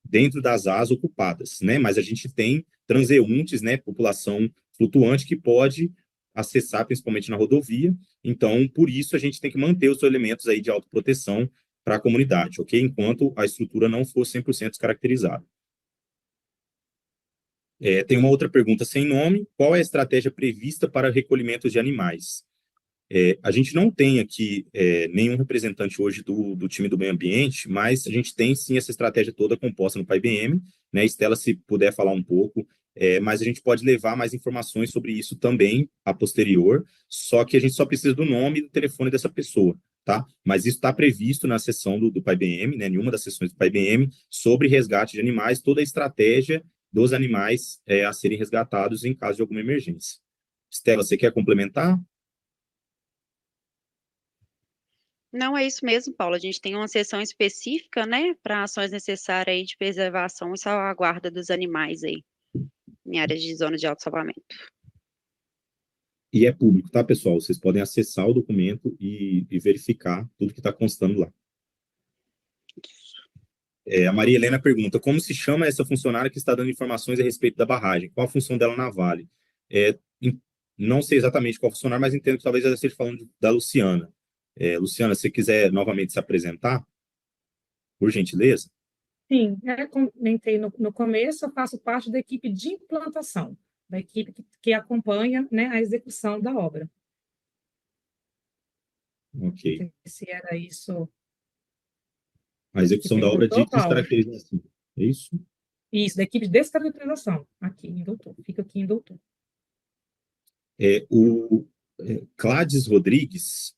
dentro das áreas ocupadas, né? Mas a gente tem transeuntes, né? População flutuante que pode acessar, principalmente na rodovia. Então, por isso, a gente tem que manter os elementos aí de autoproteção para a comunidade, ok? Enquanto a estrutura não for 100% descaracterizada. Tem uma outra pergunta sem nome. Qual é a estratégia prevista para recolhimento de animais? A gente não tem aqui nenhum representante hoje do time do meio ambiente, mas a gente tem sim essa estratégia toda composta no PAI-BM, né? Estela, se puder falar um pouco, mas a gente pode levar mais informações sobre isso também a posterior, só que a gente só precisa do nome e do telefone dessa pessoa, tá? Mas isso está previsto na sessão do PAI-BM, né? Em uma das sessões do PAI-BM, sobre resgate de animais, toda a estratégia dos animais a serem resgatados em caso de alguma emergência. Estela, você quer complementar? Não, é isso mesmo, Paulo. A gente tem uma seção específica, né, para ações necessárias aí de preservação e salvaguarda dos animais aí, em áreas de zona de autossalvamento. E é público, tá, pessoal? Vocês podem acessar o documento e verificar tudo que está constando lá. A Maria Helena pergunta, como se chama essa funcionária que está dando informações a respeito da barragem? Qual a função dela na Vale? Não sei exatamente qual funcionário, mas entendo que talvez ela esteja falando da Luciana. Luciana, se você quiser novamente se apresentar, por gentileza. Sim, comentei no começo, eu faço parte da equipe de implantação, da equipe que acompanha, né, a execução da obra. Ok. Se era isso. A execução da obra de descaracterização, é isso? Isso, da equipe de descaracterização, aqui em Doutor, fica aqui em Doutor. O Cláudio Rodrigues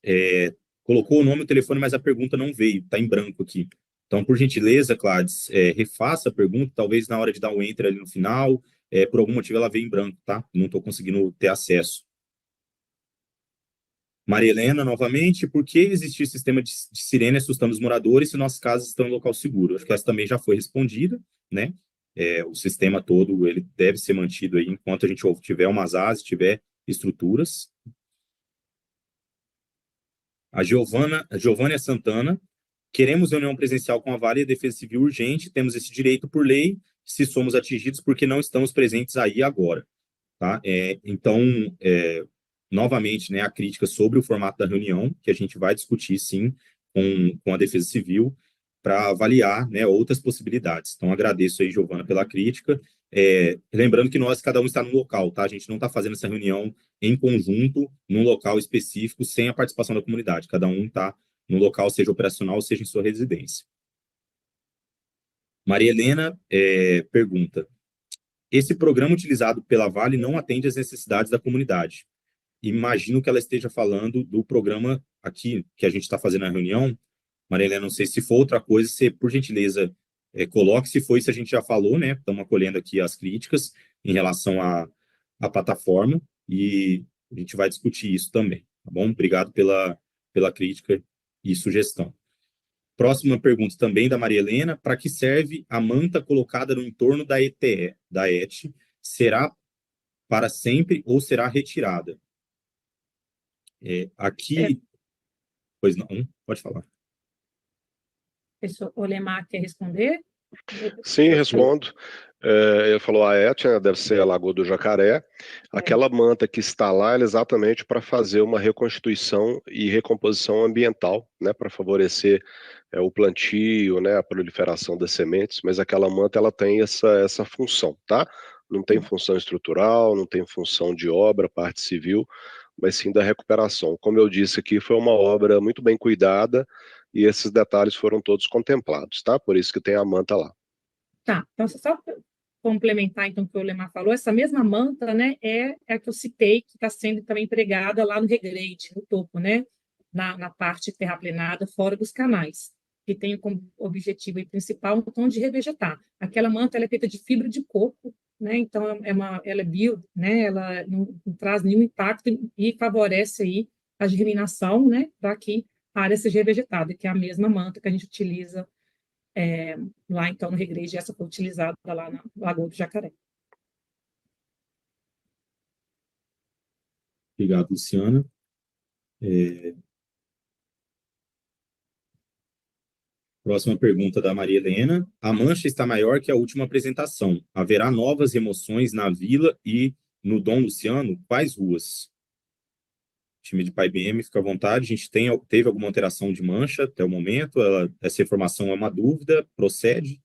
colocou o nome e o telefone, mas a pergunta não veio, está em branco aqui. Então, por gentileza, Cláudio, refaça a pergunta, talvez na hora de dar o enter ali no final, por algum motivo ela veio em branco, tá? Não estou conseguindo ter acesso. Maria Helena, novamente, por que existir sistema de sirene assustando os moradores se nossas casas estão em local seguro? Acho que essa também já foi respondida, né? O sistema todo, ele deve ser mantido aí enquanto a gente tiver umas asas, tiver estruturas. A Giovânia Santana, queremos reunião presencial com a Vale e a Defesa Civil urgente, temos esse direito por lei, se somos atingidos, porque não estamos presentes aí agora, tá? Então, novamente, né, a crítica sobre o formato da reunião, que a gente vai discutir, sim, com a Defesa Civil, para avaliar, né, outras possibilidades. Então, agradeço aí, Giovana, pela crítica. Lembrando que cada um está no local, tá? A gente não está fazendo essa reunião em conjunto, num local específico, sem a participação da comunidade. Cada um está no local, seja operacional, seja em sua residência. Maria Helena pergunta, esse programa utilizado pela Vale não atende às necessidades da comunidade. Imagino que ela esteja falando do programa aqui, que a gente está fazendo na reunião. Maria Helena, não sei se for outra coisa, você, por gentileza, coloque. Se for isso, a gente já falou, né? Estamos acolhendo aqui as críticas em relação à plataforma e a gente vai discutir isso também, tá bom? Obrigado pela crítica e sugestão. Próxima pergunta também da Maria Helena. Para que serve a manta colocada no entorno da ETE, da ET? Será para sempre ou será retirada? Aqui... Pois não, pode falar. O Lemar quer responder? Sim, respondo. Ele falou, a ET, deve ser a Lagoa do Jacaré. Aquela manta que está lá é exatamente para fazer uma reconstituição e recomposição ambiental, né, para favorecer o plantio, né, a proliferação das sementes, mas aquela manta ela tem essa função, tá? Não tem função estrutural, não tem função de obra, parte civil, mas sim da recuperação. Como eu disse aqui, foi uma obra muito bem cuidada e esses detalhes foram todos contemplados, tá? Por isso que tem a manta lá. Tá, então só complementar então o que o Lemar falou, essa mesma manta, né, é a que eu citei, que está sendo também empregada lá no regrade, no topo, né, na parte terraplenada, fora dos canais, que tem como objetivo e principal um tom de revegetar. Aquela manta ela é feita de fibra de coco, né, então ela é bio, né, ela não traz nenhum impacto e favorece aí a germinação, né, para que a área seja revegetada, que é a mesma manta que a gente utiliza lá, então, no regrade, essa foi utilizada lá na Lagoa do Jacaré. Obrigado, Luciana. Próxima pergunta da Maria Helena. A mancha está maior que a última apresentação. Haverá novas remoções na Vila e no Dom Luciano? Quais ruas? Time de PAI-BM, fica à vontade. A gente teve alguma alteração de mancha até o momento? Essa informação é uma dúvida? Procede?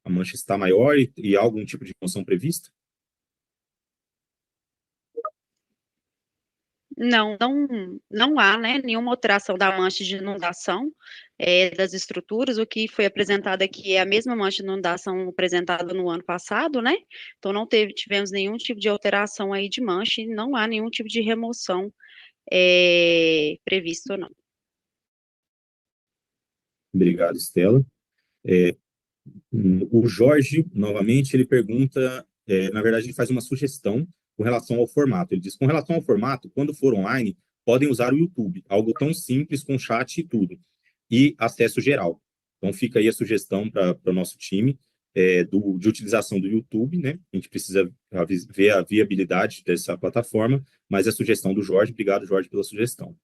A mancha está maior e há algum tipo de remoção prevista? Não há, né, nenhuma alteração da mancha de inundação das estruturas. O que foi apresentado aqui é a mesma mancha de inundação apresentada no ano passado, né? Então não tivemos nenhum tipo de alteração aí de mancha e não há nenhum tipo de remoção previsto, não. Obrigado, Estela. O Jorge, novamente, ele pergunta, na verdade, ele faz uma sugestão com relação ao formato. Ele diz, com relação ao formato, quando for online, podem usar o YouTube, algo tão simples, com chat e tudo, e acesso geral. Então, fica aí a sugestão para o nosso time de utilização do YouTube, né? A gente precisa ver a viabilidade dessa plataforma, mas é a sugestão do Jorge. Obrigado, Jorge, pela sugestão.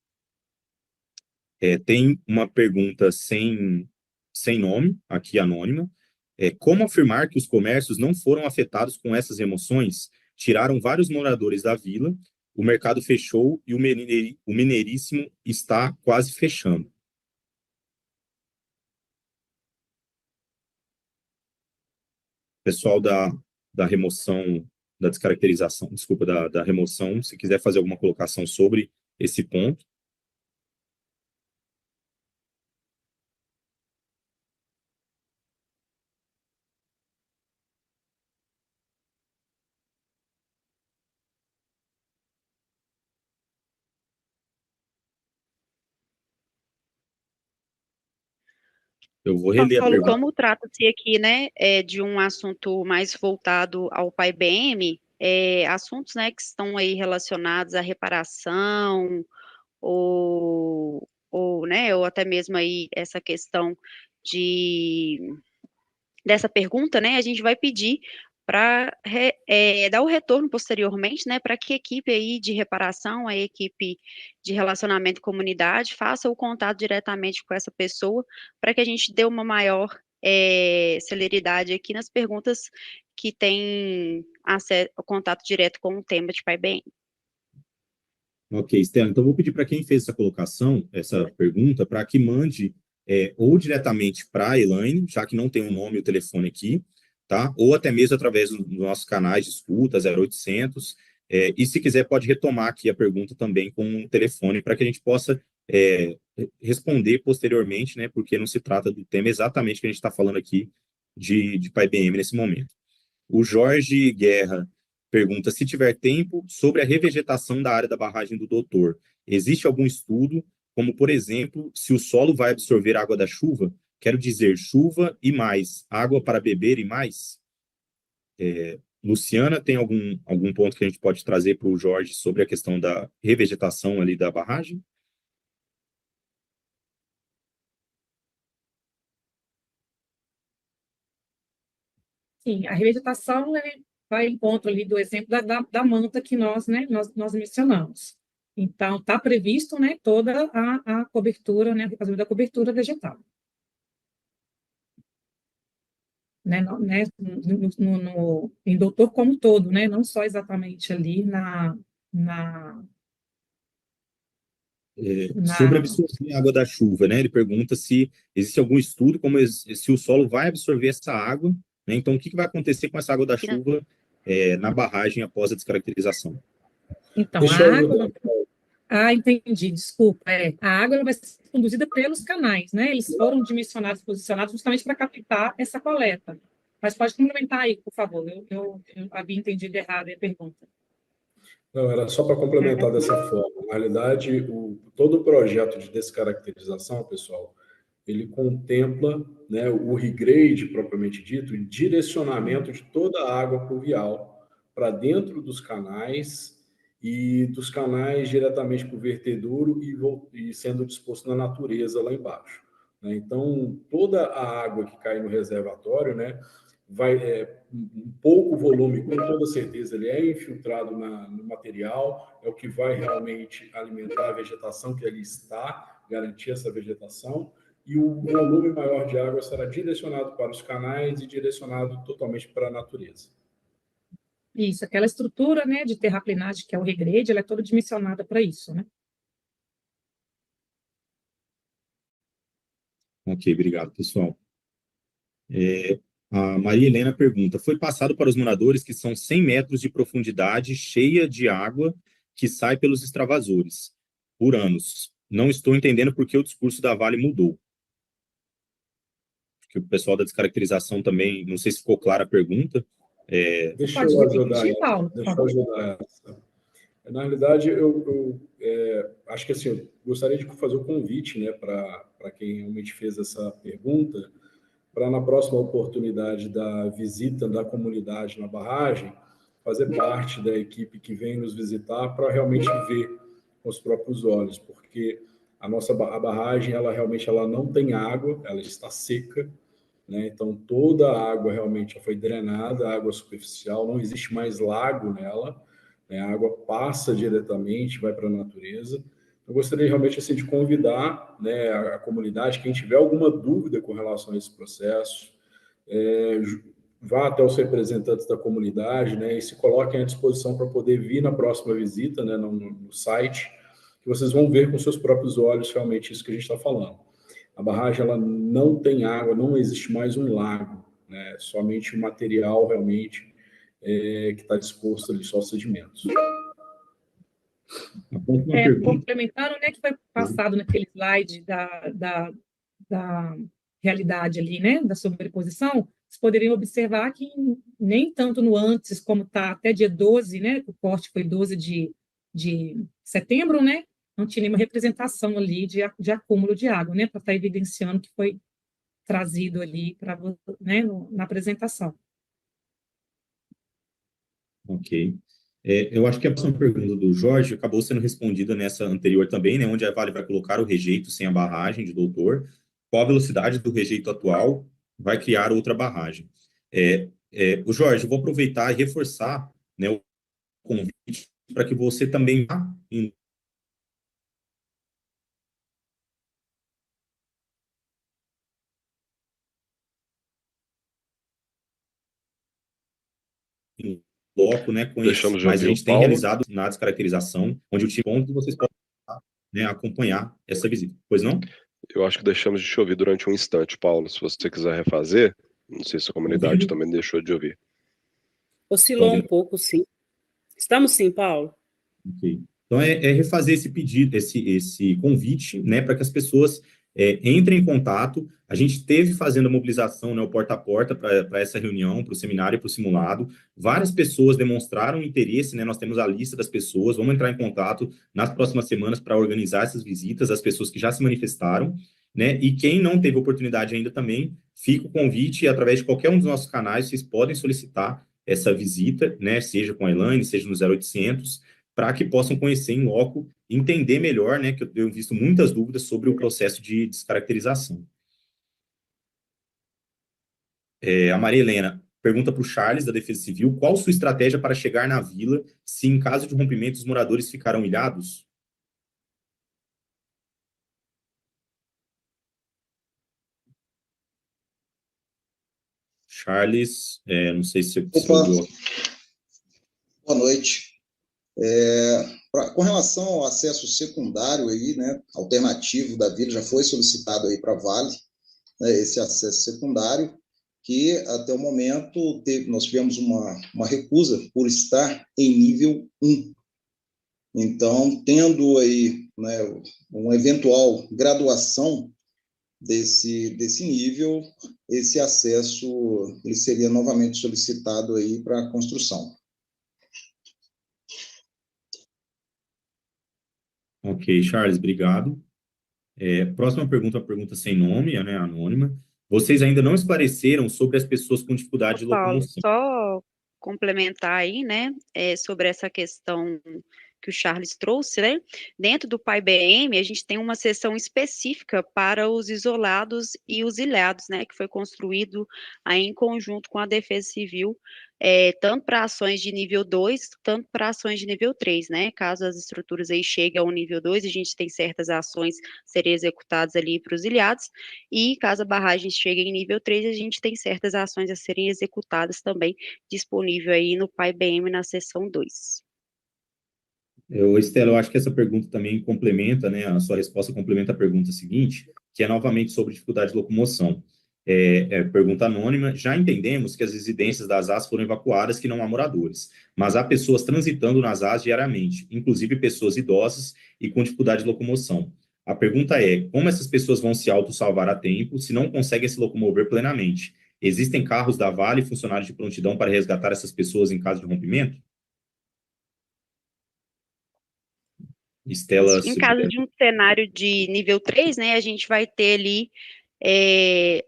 Tem uma pergunta sem nome, aqui anônima. Como afirmar que os comércios não foram afetados com essas remoções? Tiraram vários moradores da vila, o mercado fechou e o Mineiríssimo está quase fechando. Pessoal da remoção, da descaracterização, desculpa, da remoção, se quiser fazer alguma colocação sobre esse ponto. Eu vou reler a Paulo, pergunta. como trata-se aqui, né, de um assunto mais voltado ao PAI-BM, assuntos, né, que estão aí relacionados à reparação, né, ou até mesmo aí essa questão dessa pergunta, né, a gente vai pedir para dar o retorno posteriormente, né, para que a equipe aí de reparação, a equipe de relacionamento com comunidade, faça o contato diretamente com essa pessoa, para que a gente dê uma maior celeridade aqui nas perguntas que têm contato direto com o tema de PAI-BM. Ok, Estela, então vou pedir para quem fez essa colocação, essa pergunta, para que mande ou diretamente para a Elaine, já que não tem o nome e o telefone aqui, tá? Ou até mesmo através dos nossos canais de escuta, 0800, e se quiser pode retomar aqui a pergunta também com o telefone, para que a gente possa responder posteriormente, né? Porque não se trata do tema exatamente que a gente está falando aqui de PAI-BM nesse momento. O Jorge Guerra pergunta, se tiver tempo, sobre a revegetação da área da barragem do Doutor. Existe algum estudo, como, por exemplo, se o solo vai absorver água da chuva? Quero dizer, chuva e mais, água para beber e mais? Luciana, tem algum ponto que a gente pode trazer para o Jorge sobre a questão da revegetação ali da barragem? Sim, a revegetação vai em encontro ali do exemplo da manta que nós mencionamos. Então, está previsto, né, toda a cobertura, né, a da cobertura vegetal. Né, em Doutor como todo, né, não só exatamente ali sobre absorver a água da chuva, né? Ele pergunta se existe algum estudo como se o solo vai absorver essa água, né? Então, o que vai acontecer com essa água da chuva na barragem após a descaracterização? Então, a água... entendi, desculpa. A água ela vai ser conduzida pelos canais, né? Eles foram dimensionados, posicionados justamente para captar essa coleta. Mas pode complementar aí, por favor. Eu havia entendido errado a pergunta. Não, era só para complementar dessa forma. Na realidade, todo o projeto de descaracterização, pessoal, ele contempla, né, o regrade, propriamente dito, e direcionamento de toda a água pluvial para dentro dos canais e dos canais diretamente para o vertedouro e sendo disposto na natureza lá embaixo. Né? Então, toda a água que cai no reservatório, né, um pouco volume, com toda certeza, ele é infiltrado no material, é o que vai realmente alimentar a vegetação que ali está, garantir essa vegetação, e o volume maior de água será direcionado para os canais e direcionado totalmente para a natureza. Isso, aquela estrutura, né, de terraplenagem, que é o regrade, ela é toda dimensionada para isso, né? Ok, obrigado, pessoal. A Maria Helena pergunta: foi passado para os moradores que são 100 metros de profundidade cheia de água que sai pelos extravasores por anos. Não estou entendendo por que o discurso da Vale mudou. Que o pessoal da descaracterização também, não sei se ficou clara a pergunta. Deixa eu ajudar essa. Na realidade, eu acho que assim, eu gostaria de fazer um convite, né, para quem realmente fez essa pergunta, para na próxima oportunidade da visita da comunidade na barragem, fazer parte da equipe que vem nos visitar para realmente ver com os próprios olhos, porque a barragem, ela realmente não tem água, ela está seca, né? Então, toda a água realmente já foi drenada, a água superficial, não existe mais lago nela, né? A água passa diretamente, vai para a natureza. Eu gostaria realmente assim, de convidar, né, a comunidade, quem tiver alguma dúvida com relação a esse processo, vá até os representantes da comunidade, né, e se coloquem à disposição para poder vir na próxima visita, né, no site, que vocês vão ver com seus próprios olhos realmente isso que a gente está falando. A barragem, ela não tem água, não existe mais um lago, né, somente o material realmente que está disposto ali, só sedimentos. Complementando, né, que foi passado naquele slide da realidade ali, né, da sobreposição, vocês poderiam observar que nem tanto no antes, como está até dia 12, né, o corte foi 12 de setembro, né, não tinha nenhuma representação ali de acúmulo de água, né, para estar evidenciando que foi trazido ali né, na apresentação. Ok. Eu acho que a próxima pergunta do Jorge acabou sendo respondida nessa anterior também, né, onde a Vale vai colocar o rejeito sem a barragem de doutor. Qual a velocidade do rejeito atual? Vai criar outra barragem. O Jorge, eu vou aproveitar e reforçar, né, o convite para que você também vá em bloco, né, com isso. Mas a gente tem realizado na descaracterização, onde o time onde vocês podem, né, acompanhar essa visita. Pois não? Eu acho que deixamos de te ouvir durante um instante, Paulo. Se você quiser refazer, não sei se a comunidade também deixou de ouvir. Oscilou um pouco, sim. Estamos sim, Paulo. Ok. Então, refazer esse pedido, esse convite, né, para que as pessoas entrem em contato. A gente teve fazendo a mobilização, né, o porta a porta para essa reunião, para o seminário e para o simulado. Várias pessoas demonstraram interesse, né, nós temos a lista das pessoas, vamos entrar em contato nas próximas semanas para organizar essas visitas, as pessoas que já se manifestaram, né, e quem não teve oportunidade ainda também, fica o convite, e através de qualquer um dos nossos canais, vocês podem solicitar essa visita, né, seja com a Elaine, seja no 0800, para que possam conhecer em loco, entender melhor, né, que eu tenho visto muitas dúvidas sobre o processo de descaracterização. A Maria Helena pergunta para o Charles, da Defesa Civil, qual sua estratégia para chegar na vila se, em caso de rompimento, os moradores ficaram ilhados? Charles, não sei se você ouviu. Boa noite. Com relação ao acesso secundário aí, né, alternativo da vila, já foi solicitado aí para a Vale, né, esse acesso secundário, que até o momento nós tivemos uma recusa por estar em nível 1. Então, tendo aí, né, uma eventual graduação desse nível, esse acesso ele seria novamente solicitado aí para a construção. Ok, Charles, obrigado. Próxima pergunta, uma pergunta sem nome, né, anônima. Vocês ainda não esclareceram sobre as pessoas com dificuldade de locomoção. Paulo, só complementar aí, né, sobre essa questão que o Charles trouxe, né? Dentro do PAI-BM, a gente tem uma seção específica para os isolados e os ilhados, né? Que foi construído aí em conjunto com a Defesa Civil, tanto para ações de nível 2, tanto para ações de nível 3, né? Caso as estruturas aí cheguem ao nível 2, a gente tem certas ações serem executadas ali para os ilhados, e caso a barragem chegue em nível 3, a gente tem certas ações a serem executadas também, disponível aí no PAI-BM na seção 2. Estela, eu acho que essa pergunta também complementa, né, a sua resposta complementa a pergunta seguinte, que é novamente sobre dificuldade de locomoção. Pergunta anônima: já entendemos que as residências das AS foram evacuadas, que não há moradores, mas há pessoas transitando nas AS diariamente, inclusive pessoas idosas e com dificuldade de locomoção. A pergunta é: como essas pessoas vão se autossalvar a tempo se não conseguem se locomover plenamente? Existem carros da Vale e funcionários de prontidão para resgatar essas pessoas em caso de rompimento? Estela, Em caso de um cenário de nível 3, né, a gente vai ter ali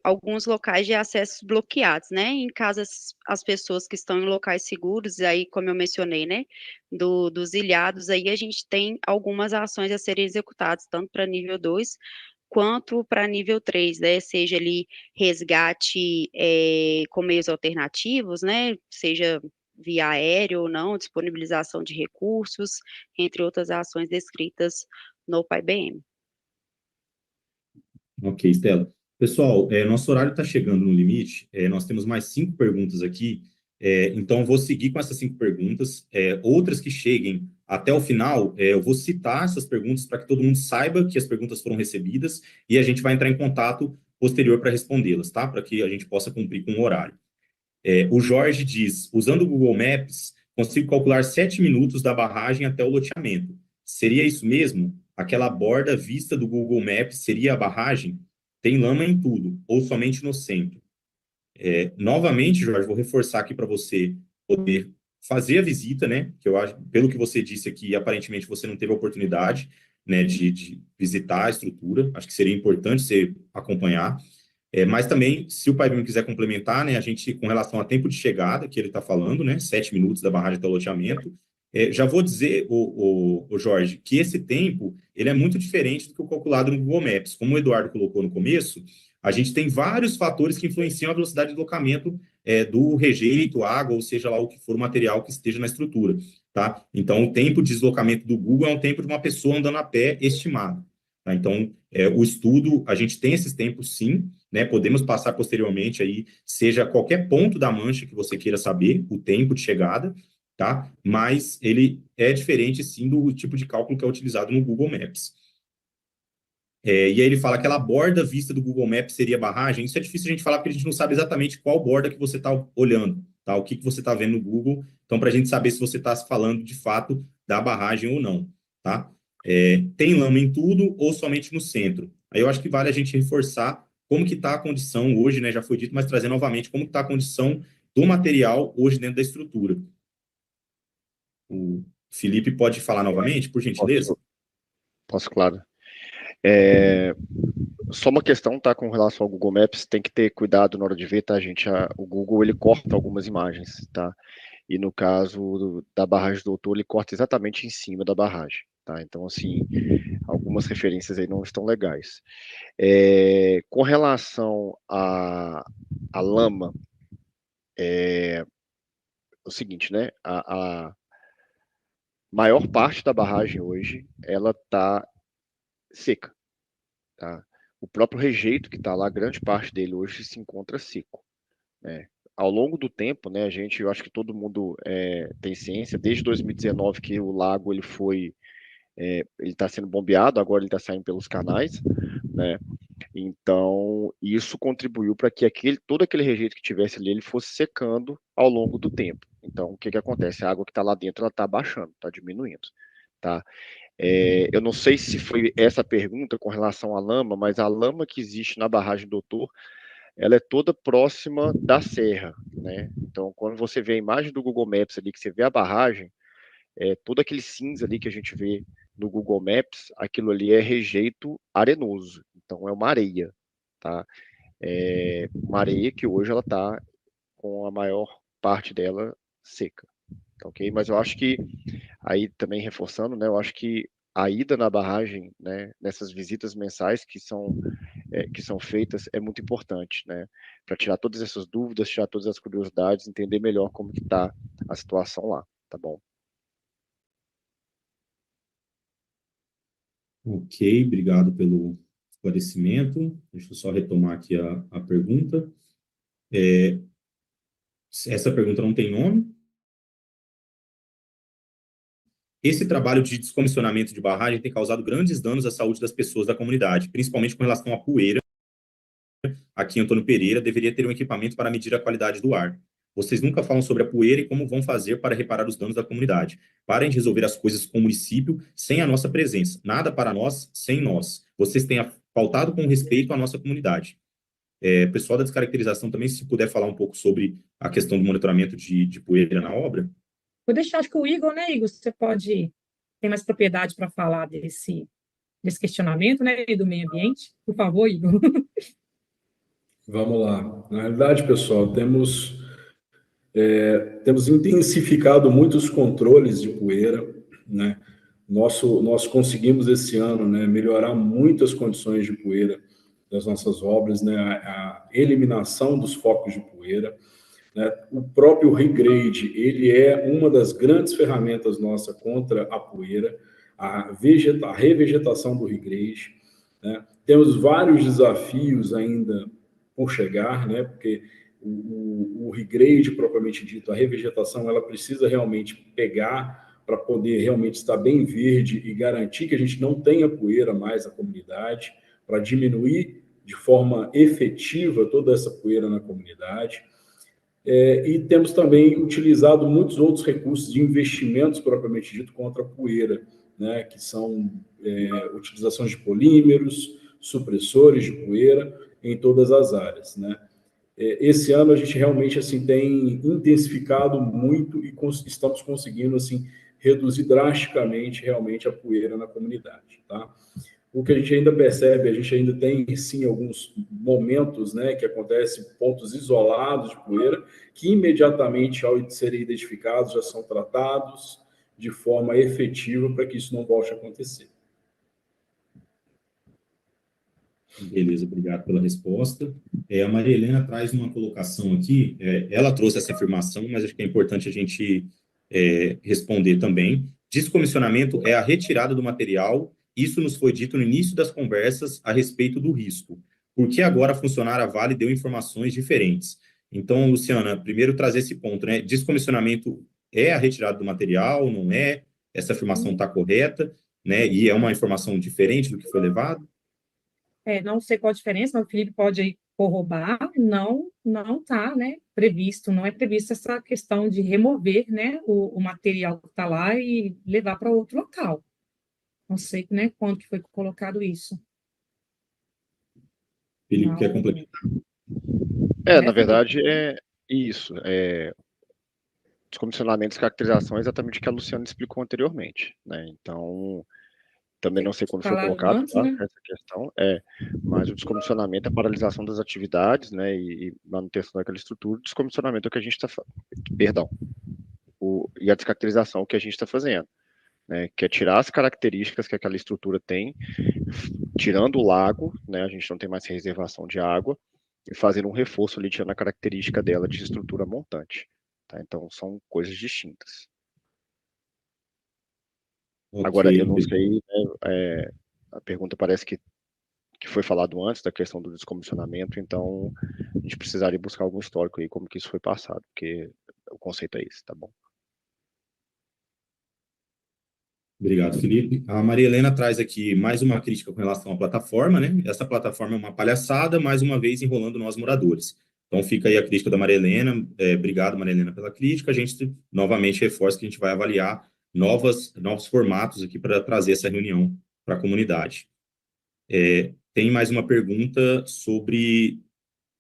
alguns locais de acesso bloqueados, né? Em caso as pessoas que estão em locais seguros, aí, como eu mencionei, né, dos ilhados, aí a gente tem algumas ações a serem executadas, tanto para nível 2 quanto para nível 3, né? Seja ali resgate com meios alternativos, né? Seja via aéreo ou não, disponibilização de recursos, entre outras ações descritas no PAI-BM. Ok, Estela. Pessoal, nosso horário está chegando no limite, nós temos mais 5 perguntas aqui, então eu vou seguir com essas 5 perguntas. Outras que cheguem até o final, eu vou citar essas perguntas para que todo mundo saiba que as perguntas foram recebidas e a gente vai entrar em contato posterior para respondê-las, tá? Para que a gente possa cumprir com o horário. O Jorge diz: usando o Google Maps, consigo calcular 7 minutos da barragem até o loteamento. Seria isso mesmo? Aquela borda vista do Google Maps seria a barragem? Tem lama em tudo, ou somente no centro? Novamente, Jorge, vou reforçar aqui para você poder fazer a visita, né? Que eu acho, pelo que você disse aqui, aparentemente você não teve a oportunidade, né, de visitar a estrutura. Acho que seria importante você acompanhar. Mas também, se o Paibinho quiser complementar, né, a gente, com relação a tempo de chegada, que ele está falando, né, 7 minutos da barragem até o loteamento, já vou dizer, o Jorge, que esse tempo, ele é muito diferente do que o calculado no Google Maps. Como o Eduardo colocou no começo, a gente tem vários fatores que influenciam a velocidade de deslocamento do rejeito, água, ou seja lá o que for o material que esteja na estrutura, tá? Então, o tempo de deslocamento do Google é um tempo de uma pessoa andando a pé estimado, tá? Então, o estudo, a gente tem esses tempos, sim, né? Podemos passar posteriormente aí, seja qualquer ponto da mancha que você queira saber, o tempo de chegada, tá? Mas ele é diferente, sim, do tipo de cálculo que é utilizado no Google Maps. E aí ele fala que aquela borda vista do Google Maps seria barragem. Isso é difícil a gente falar porque a gente não sabe exatamente qual borda que você está olhando, tá? O que você está vendo no Google. Então, para a gente saber se você está falando de fato da barragem ou não, tá? Tem lama em tudo ou somente no centro? Aí eu acho que vale a gente reforçar como que está a condição hoje, né? Já foi dito, mas trazer novamente como está a condição do material hoje dentro da estrutura. O Felipe pode falar novamente, por gentileza? Posso, claro. Só uma questão, tá, com relação ao Google Maps, tem que ter cuidado na hora de ver, tá, gente? O Google, ele corta algumas imagens, tá? E no caso da barragem do Doutor, ele corta exatamente em cima da barragem, tá? Então, assim, algumas referências aí não estão legais. Com relação à lama, é o seguinte, né? A maior parte da barragem hoje, ela tá seca, tá? O próprio rejeito que está lá, grande parte dele hoje se encontra seco, né? Ao longo do tempo, né, eu acho que todo mundo tem ciência, desde 2019 que o lago ele está sendo bombeado, agora ele está saindo pelos canais, né? Então, isso contribuiu para que todo aquele rejeito que tivesse ali, ele fosse secando ao longo do tempo. Então, o que que acontece? A água que está lá dentro, ela está baixando, está diminuindo, tá? Eu não sei se foi essa pergunta com relação à lama, mas a lama que existe na barragem Doutor, ela é toda próxima da serra, né? Então, quando você vê a imagem do Google Maps ali, que você vê a barragem, todo aquele cinza ali que a gente vê no Google Maps, aquilo ali é rejeito arenoso, então é uma areia, tá? Uma areia que hoje ela está com a maior parte dela seca, tá ok? Mas eu acho que Aí também reforçando, né, eu acho que a ida na barragem, né, nessas visitas mensais que são feitas é muito importante, né, para tirar todas essas dúvidas, tirar todas as curiosidades, entender melhor como que está a situação lá, tá bom? Ok, obrigado pelo esclarecimento. Deixa eu só retomar aqui a pergunta. Essa pergunta não tem nome. Esse trabalho de descomissionamento de barragem tem causado grandes danos à saúde das pessoas da comunidade, principalmente com relação à poeira. Aqui em Antônio Pereira deveria ter um equipamento para medir a qualidade do ar. Vocês nunca falam sobre a poeira e como vão fazer para reparar os danos da comunidade. Parem de resolver as coisas com o município sem a nossa presença. Nada para nós sem nós. Vocês têm faltado com respeito à nossa comunidade. Pessoal da descaracterização também, se puder falar um pouco sobre a questão do monitoramento de poeira na obra. Vou deixar, acho que o Igor, né, Igor, você tem mais propriedade para falar desse questionamento, né, do meio ambiente. Por favor, Igor. Vamos lá. Na realidade, pessoal, temos intensificado muitos controles de poeira, né? Nós conseguimos esse ano, né, melhorar muito as condições de poeira das nossas obras, né, a eliminação dos focos de poeira, né? O próprio regrade, ele é uma das grandes ferramentas nossa contra a poeira, a revegetação do regrade, né? Temos vários desafios ainda por chegar, né, porque o regrade, propriamente dito, a revegetação, ela precisa realmente pegar para poder realmente estar bem verde e garantir que a gente não tenha poeira mais na comunidade, para diminuir de forma efetiva toda essa poeira na comunidade. E temos também utilizado muitos outros recursos de investimentos, propriamente dito, contra a poeira, né, que são utilizações de polímeros, supressores de poeira em todas as áreas, né? Esse ano a gente realmente assim tem intensificado muito e estamos conseguindo assim reduzir drasticamente realmente a poeira na comunidade, tá? O que a gente ainda percebe, a gente ainda tem sim alguns momentos, né, que acontecem pontos isolados de poeira que imediatamente ao serem identificados já são tratados de forma efetiva para que isso não volte a acontecer. Beleza, obrigado pela resposta. A Maria Helena traz uma colocação aqui, ela trouxe essa afirmação, mas acho que é importante a gente responder também. Descomissionamento é a retirada do material, isso nos foi dito no início das conversas a respeito do risco. Por que agora a funcionária Vale deu informações diferentes? Então, Luciana, primeiro trazer esse ponto, né? Descomissionamento é a retirada do material, não é? Essa afirmação está correta, né? E é uma informação diferente do que foi levado? Não sei qual a diferença, mas o Felipe pode aí corroborar, não está, né, previsto, não é prevista essa questão de remover, né, o material que está lá e levar para outro local. Não sei, né, quando que foi colocado isso. Felipe, Não. quer complementar? Na verdade, é isso. Descomissionamento e descaracterização é exatamente o que a Luciana explicou anteriormente, né? Então, também não sei quando foi colocado antes, né? essa questão, mas o descomissionamento é a paralisação das atividades, né, e manutenção daquela estrutura. O descomissionamento é o que a gente está fazendo, e a descaracterização é o que a gente está fazendo, né, que é tirar as características que aquela estrutura tem, tirando o lago, né, a gente não tem mais reservação de água, e fazer um reforço ali, tirando a característica dela de estrutura montante. Tá? Então, são coisas distintas. Okay. Agora, eu não sei, né, a pergunta parece que foi falado antes da questão do descomissionamento, então a gente precisaria buscar algum histórico aí, como que isso foi passado, porque o conceito é esse, tá bom? Obrigado, Felipe. A Maria Helena traz aqui mais uma crítica com relação à plataforma, né? Essa plataforma é uma palhaçada, mais uma vez enrolando nós moradores. Então fica aí a crítica da Maria Helena. Obrigado, Maria Helena, pela crítica. A gente novamente reforça que a gente vai avaliar novos formatos aqui para trazer essa reunião para a comunidade. Tem mais uma pergunta sobre,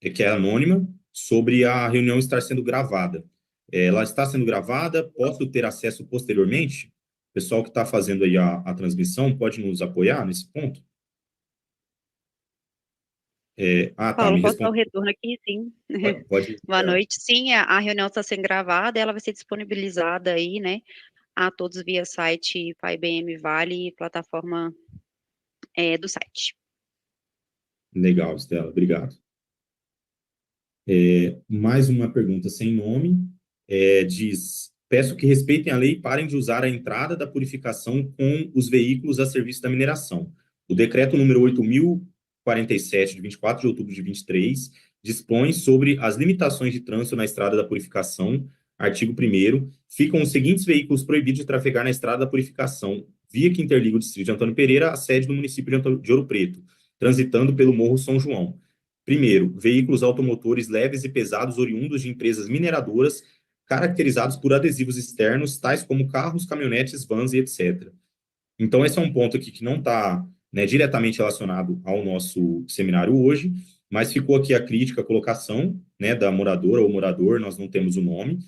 que é anônima, sobre a reunião estar sendo gravada. Ela está sendo gravada, posso ter acesso posteriormente? O pessoal que está fazendo aí a transmissão pode nos apoiar nesse ponto? Paulo, posso dar o retorno aqui? Sim. Pode. Boa noite. Sim, a reunião está sendo gravada, ela vai ser disponibilizada aí, né, a todos via site PaiBM Vale, plataforma do site. Legal, Estela, obrigado. Mais uma pergunta sem nome, diz: peço que respeitem a lei e parem de usar a entrada da purificação com os veículos a serviço da mineração. O decreto número 8.047, de 24 de outubro de 23, dispõe sobre as limitações de trânsito na estrada da purificação. Artigo 1º, ficam os seguintes veículos proibidos de trafegar na estrada da purificação, via que interliga o distrito de Antônio Pereira à sede do município de Ouro Preto, transitando pelo Morro São João. Primeiro, veículos automotores leves e pesados oriundos de empresas mineradoras, caracterizados por adesivos externos, tais como carros, caminhonetes, vans e etc. Então, esse é um ponto aqui que não está, né, diretamente relacionado ao nosso seminário hoje, mas ficou aqui a crítica, a colocação, né, da moradora ou morador, nós não temos o nome,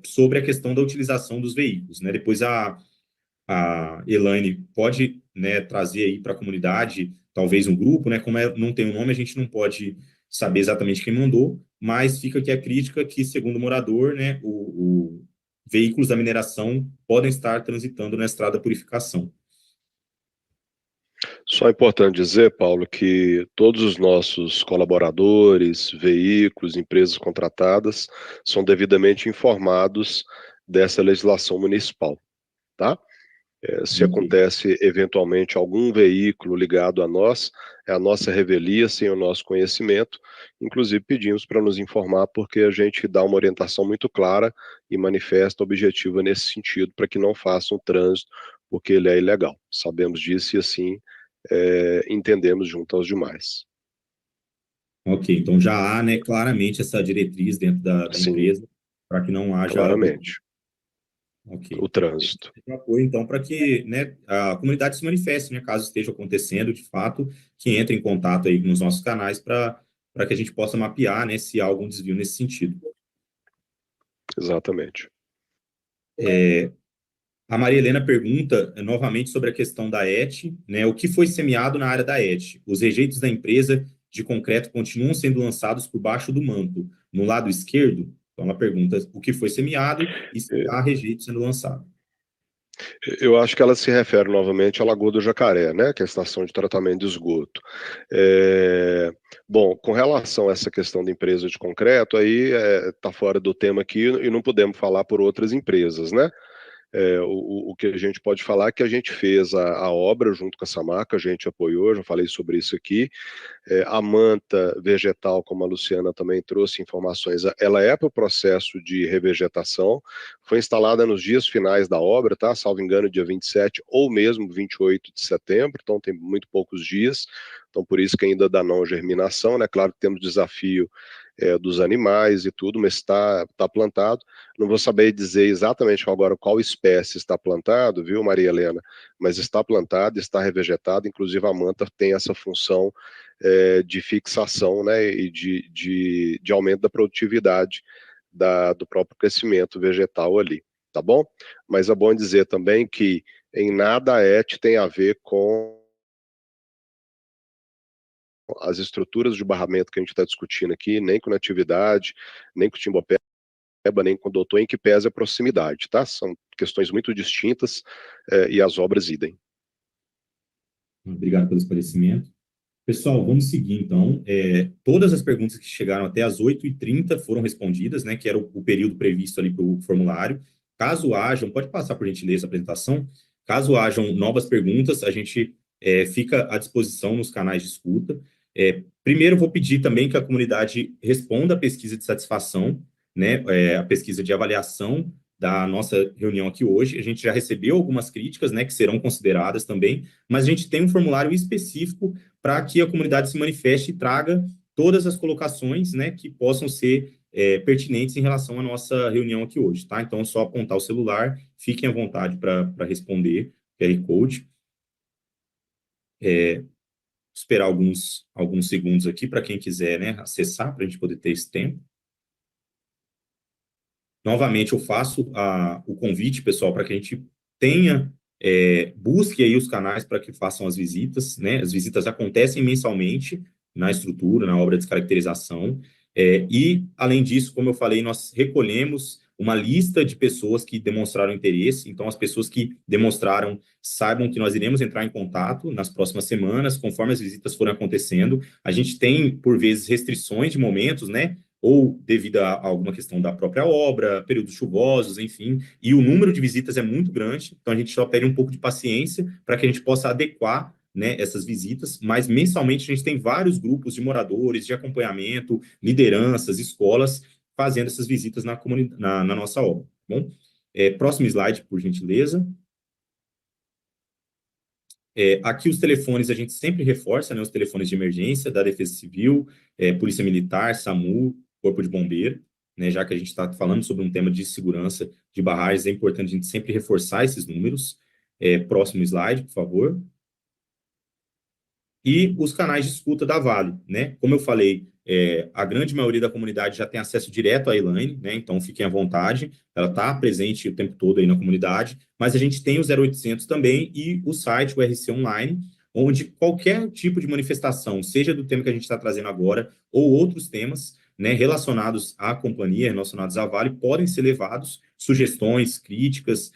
sobre a questão da utilização dos veículos, né? Depois a Elaine pode, né, trazer aí para a comunidade, talvez um grupo, né? Como não tem o nome, a gente não pode saber exatamente quem mandou, mas fica aqui a crítica que, segundo o morador, né, veículos da mineração podem estar transitando na estrada da purificação. Só é importante dizer, Paulo, que todos os nossos colaboradores, veículos, empresas contratadas são devidamente informados dessa legislação municipal, tá? Se acontece eventualmente algum veículo ligado a nós, é a nossa revelia sem o nosso conhecimento. Inclusive pedimos para nos informar, porque a gente dá uma orientação muito clara e manifesta objetiva nesse sentido, para que não façam trânsito, porque ele é ilegal. Sabemos disso e assim entendemos junto aos demais. Ok, então já há, né, claramente essa diretriz dentro da empresa, para que não haja... Claramente. Okay. O trânsito. Apoio, então, para que, né, a comunidade se manifeste, né, caso esteja acontecendo, de fato, que entre em contato aí nos nossos canais para que a gente possa mapear, né, se há algum desvio nesse sentido. Exatamente. A Maria Helena pergunta novamente sobre a questão da ET, né, o que foi semeado na área da ET? Os rejeitos da empresa de concreto continuam sendo lançados por baixo do manto, no lado esquerdo? Então, ela pergunta o que foi semeado e se há rejeito sendo lançado. Eu acho que ela se refere novamente à Lagoa do Jacaré, né, que é a estação de tratamento de esgoto. Bom, com relação a essa questão da empresa de concreto, aí está fora do tema aqui e não podemos falar por outras empresas, né? O que a gente pode falar é que a gente fez a obra junto com a Samarco, a gente apoiou, já falei sobre isso aqui. A manta vegetal, como a Luciana também trouxe informações, ela é para o processo de revegetação, foi instalada nos dias finais da obra, tá? Salvo engano, dia 27 ou mesmo 28 de setembro, então tem muito poucos dias, então por isso que ainda dá não germinação, né? Claro que temos desafio dos animais e tudo, mas está plantado. Não vou saber dizer exatamente agora qual espécie está plantado, viu, Maria Helena? Mas está plantado, está revegetado, inclusive a manta tem essa função de fixação, né, e de aumento da produtividade do próprio crescimento vegetal ali, tá bom? Mas é bom dizer também que em nada a ET tem a ver com as estruturas de barramento que a gente está discutindo aqui, nem com Natividade, nem com Timbopeba, nem com o Doutor, em que pese a proximidade, tá? São questões muito distintas e as obras idem. Obrigado pelo esclarecimento. Pessoal, vamos seguir, então. Todas as perguntas que chegaram até as 8h30 foram respondidas, né, que era o período previsto ali para o formulário. Caso hajam, pode passar, por gentileza, a apresentação. Caso hajam novas perguntas, a gente fica à disposição nos canais de escuta. Primeiro, vou pedir também que a comunidade responda a pesquisa de satisfação, né, a pesquisa de avaliação da nossa reunião aqui hoje. A gente já recebeu algumas críticas, né, que serão consideradas também, mas a gente tem um formulário específico para que a comunidade se manifeste e traga todas as colocações, né, que possam ser pertinentes em relação à nossa reunião aqui hoje, tá? Então, é só apontar o celular, fiquem à vontade para responder, QR Code. Esperar alguns segundos aqui para quem quiser, né, acessar, para a gente poder ter esse tempo. Novamente, eu faço o convite, pessoal, para que a gente tenha, busque aí os canais para que façam as visitas, né? As visitas acontecem mensalmente na estrutura, na obra de descaracterização, e, além disso, como eu falei, nós recolhemos uma lista de pessoas que demonstraram interesse. Então, as pessoas que demonstraram, saibam que nós iremos entrar em contato nas próximas semanas, conforme as visitas forem acontecendo. A gente tem, por vezes, restrições de momentos, né? Ou devido a alguma questão da própria obra, períodos chuvosos, enfim, e o número de visitas é muito grande, então a gente só pede um pouco de paciência para que a gente possa adequar, né, essas visitas, mas mensalmente a gente tem vários grupos de moradores, de acompanhamento, lideranças, escolas, fazendo essas visitas na nossa obra, tá bom? Próximo slide, por gentileza. Aqui os telefones a gente sempre reforça, né, os telefones de emergência da Defesa Civil, Polícia Militar, SAMU, Corpo de Bombeiro, né, já que a gente está falando sobre um tema de segurança de barragens, é importante a gente sempre reforçar esses números. Próximo slide, por favor. E os canais de escuta da Vale, né? Como eu falei, a grande maioria da comunidade já tem acesso direto à Elaine, né? Então fiquem à vontade, ela está presente o tempo todo aí na comunidade, mas a gente tem o 0800 também e o site, o RC Online, onde qualquer tipo de manifestação, seja do tema que a gente está trazendo agora, ou outros temas, né, relacionados à companhia, relacionados à Vale, podem ser levados, sugestões, críticas,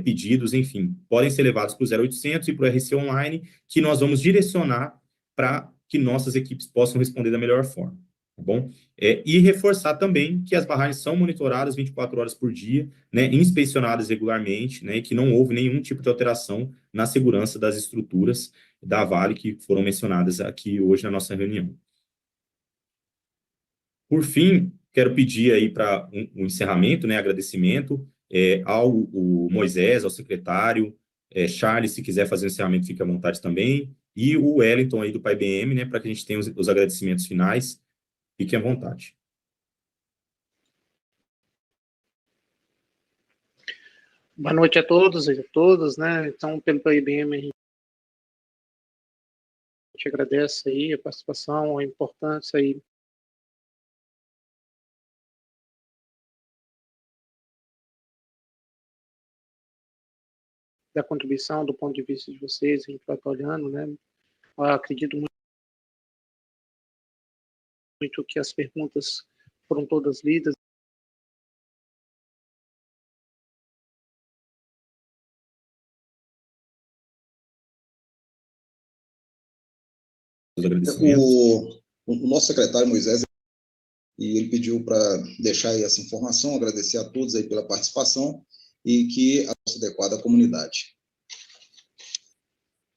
pedidos, enfim, podem ser levados para o 0800 e para o RC Online, que nós vamos direcionar para que nossas equipes possam responder da melhor forma, tá bom? E reforçar também que as barragens são monitoradas 24 horas por dia, né, inspecionadas regularmente, né, e que não houve nenhum tipo de alteração na segurança das estruturas da Vale que foram mencionadas aqui hoje na nossa reunião. Por fim, quero pedir aí para um encerramento, né, agradecimento ao Moisés, ao secretário, Charles, se quiser fazer o encerramento, fique à vontade também, e o Wellington aí do PAIBM, né, para que a gente tenha os agradecimentos finais, fique à vontade. Boa noite a todos e a todas, né, então, pelo PAIBM, a gente agradece aí a participação, a importância aí da contribuição, do ponto de vista de vocês, a gente vai estar olhando, né? Eu acredito muito que as perguntas foram todas lidas. O nosso secretário Moisés, e ele pediu para deixar aí essa informação, agradecer a todos aí pela participação e que fosse adequada à comunidade.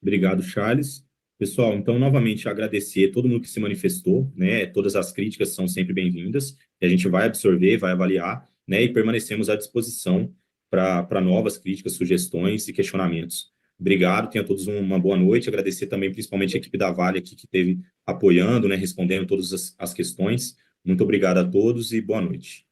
Obrigado, Charles. Pessoal, então, novamente, agradecer todo mundo que se manifestou, né, todas as críticas são sempre bem-vindas, e a gente vai absorver, vai avaliar, né, e permanecemos à disposição para novas críticas, sugestões e questionamentos. Obrigado, tenham todos uma boa noite, agradecer também principalmente a equipe da Vale aqui que esteve apoiando, né, respondendo todas as questões. Muito obrigado a todos e boa noite.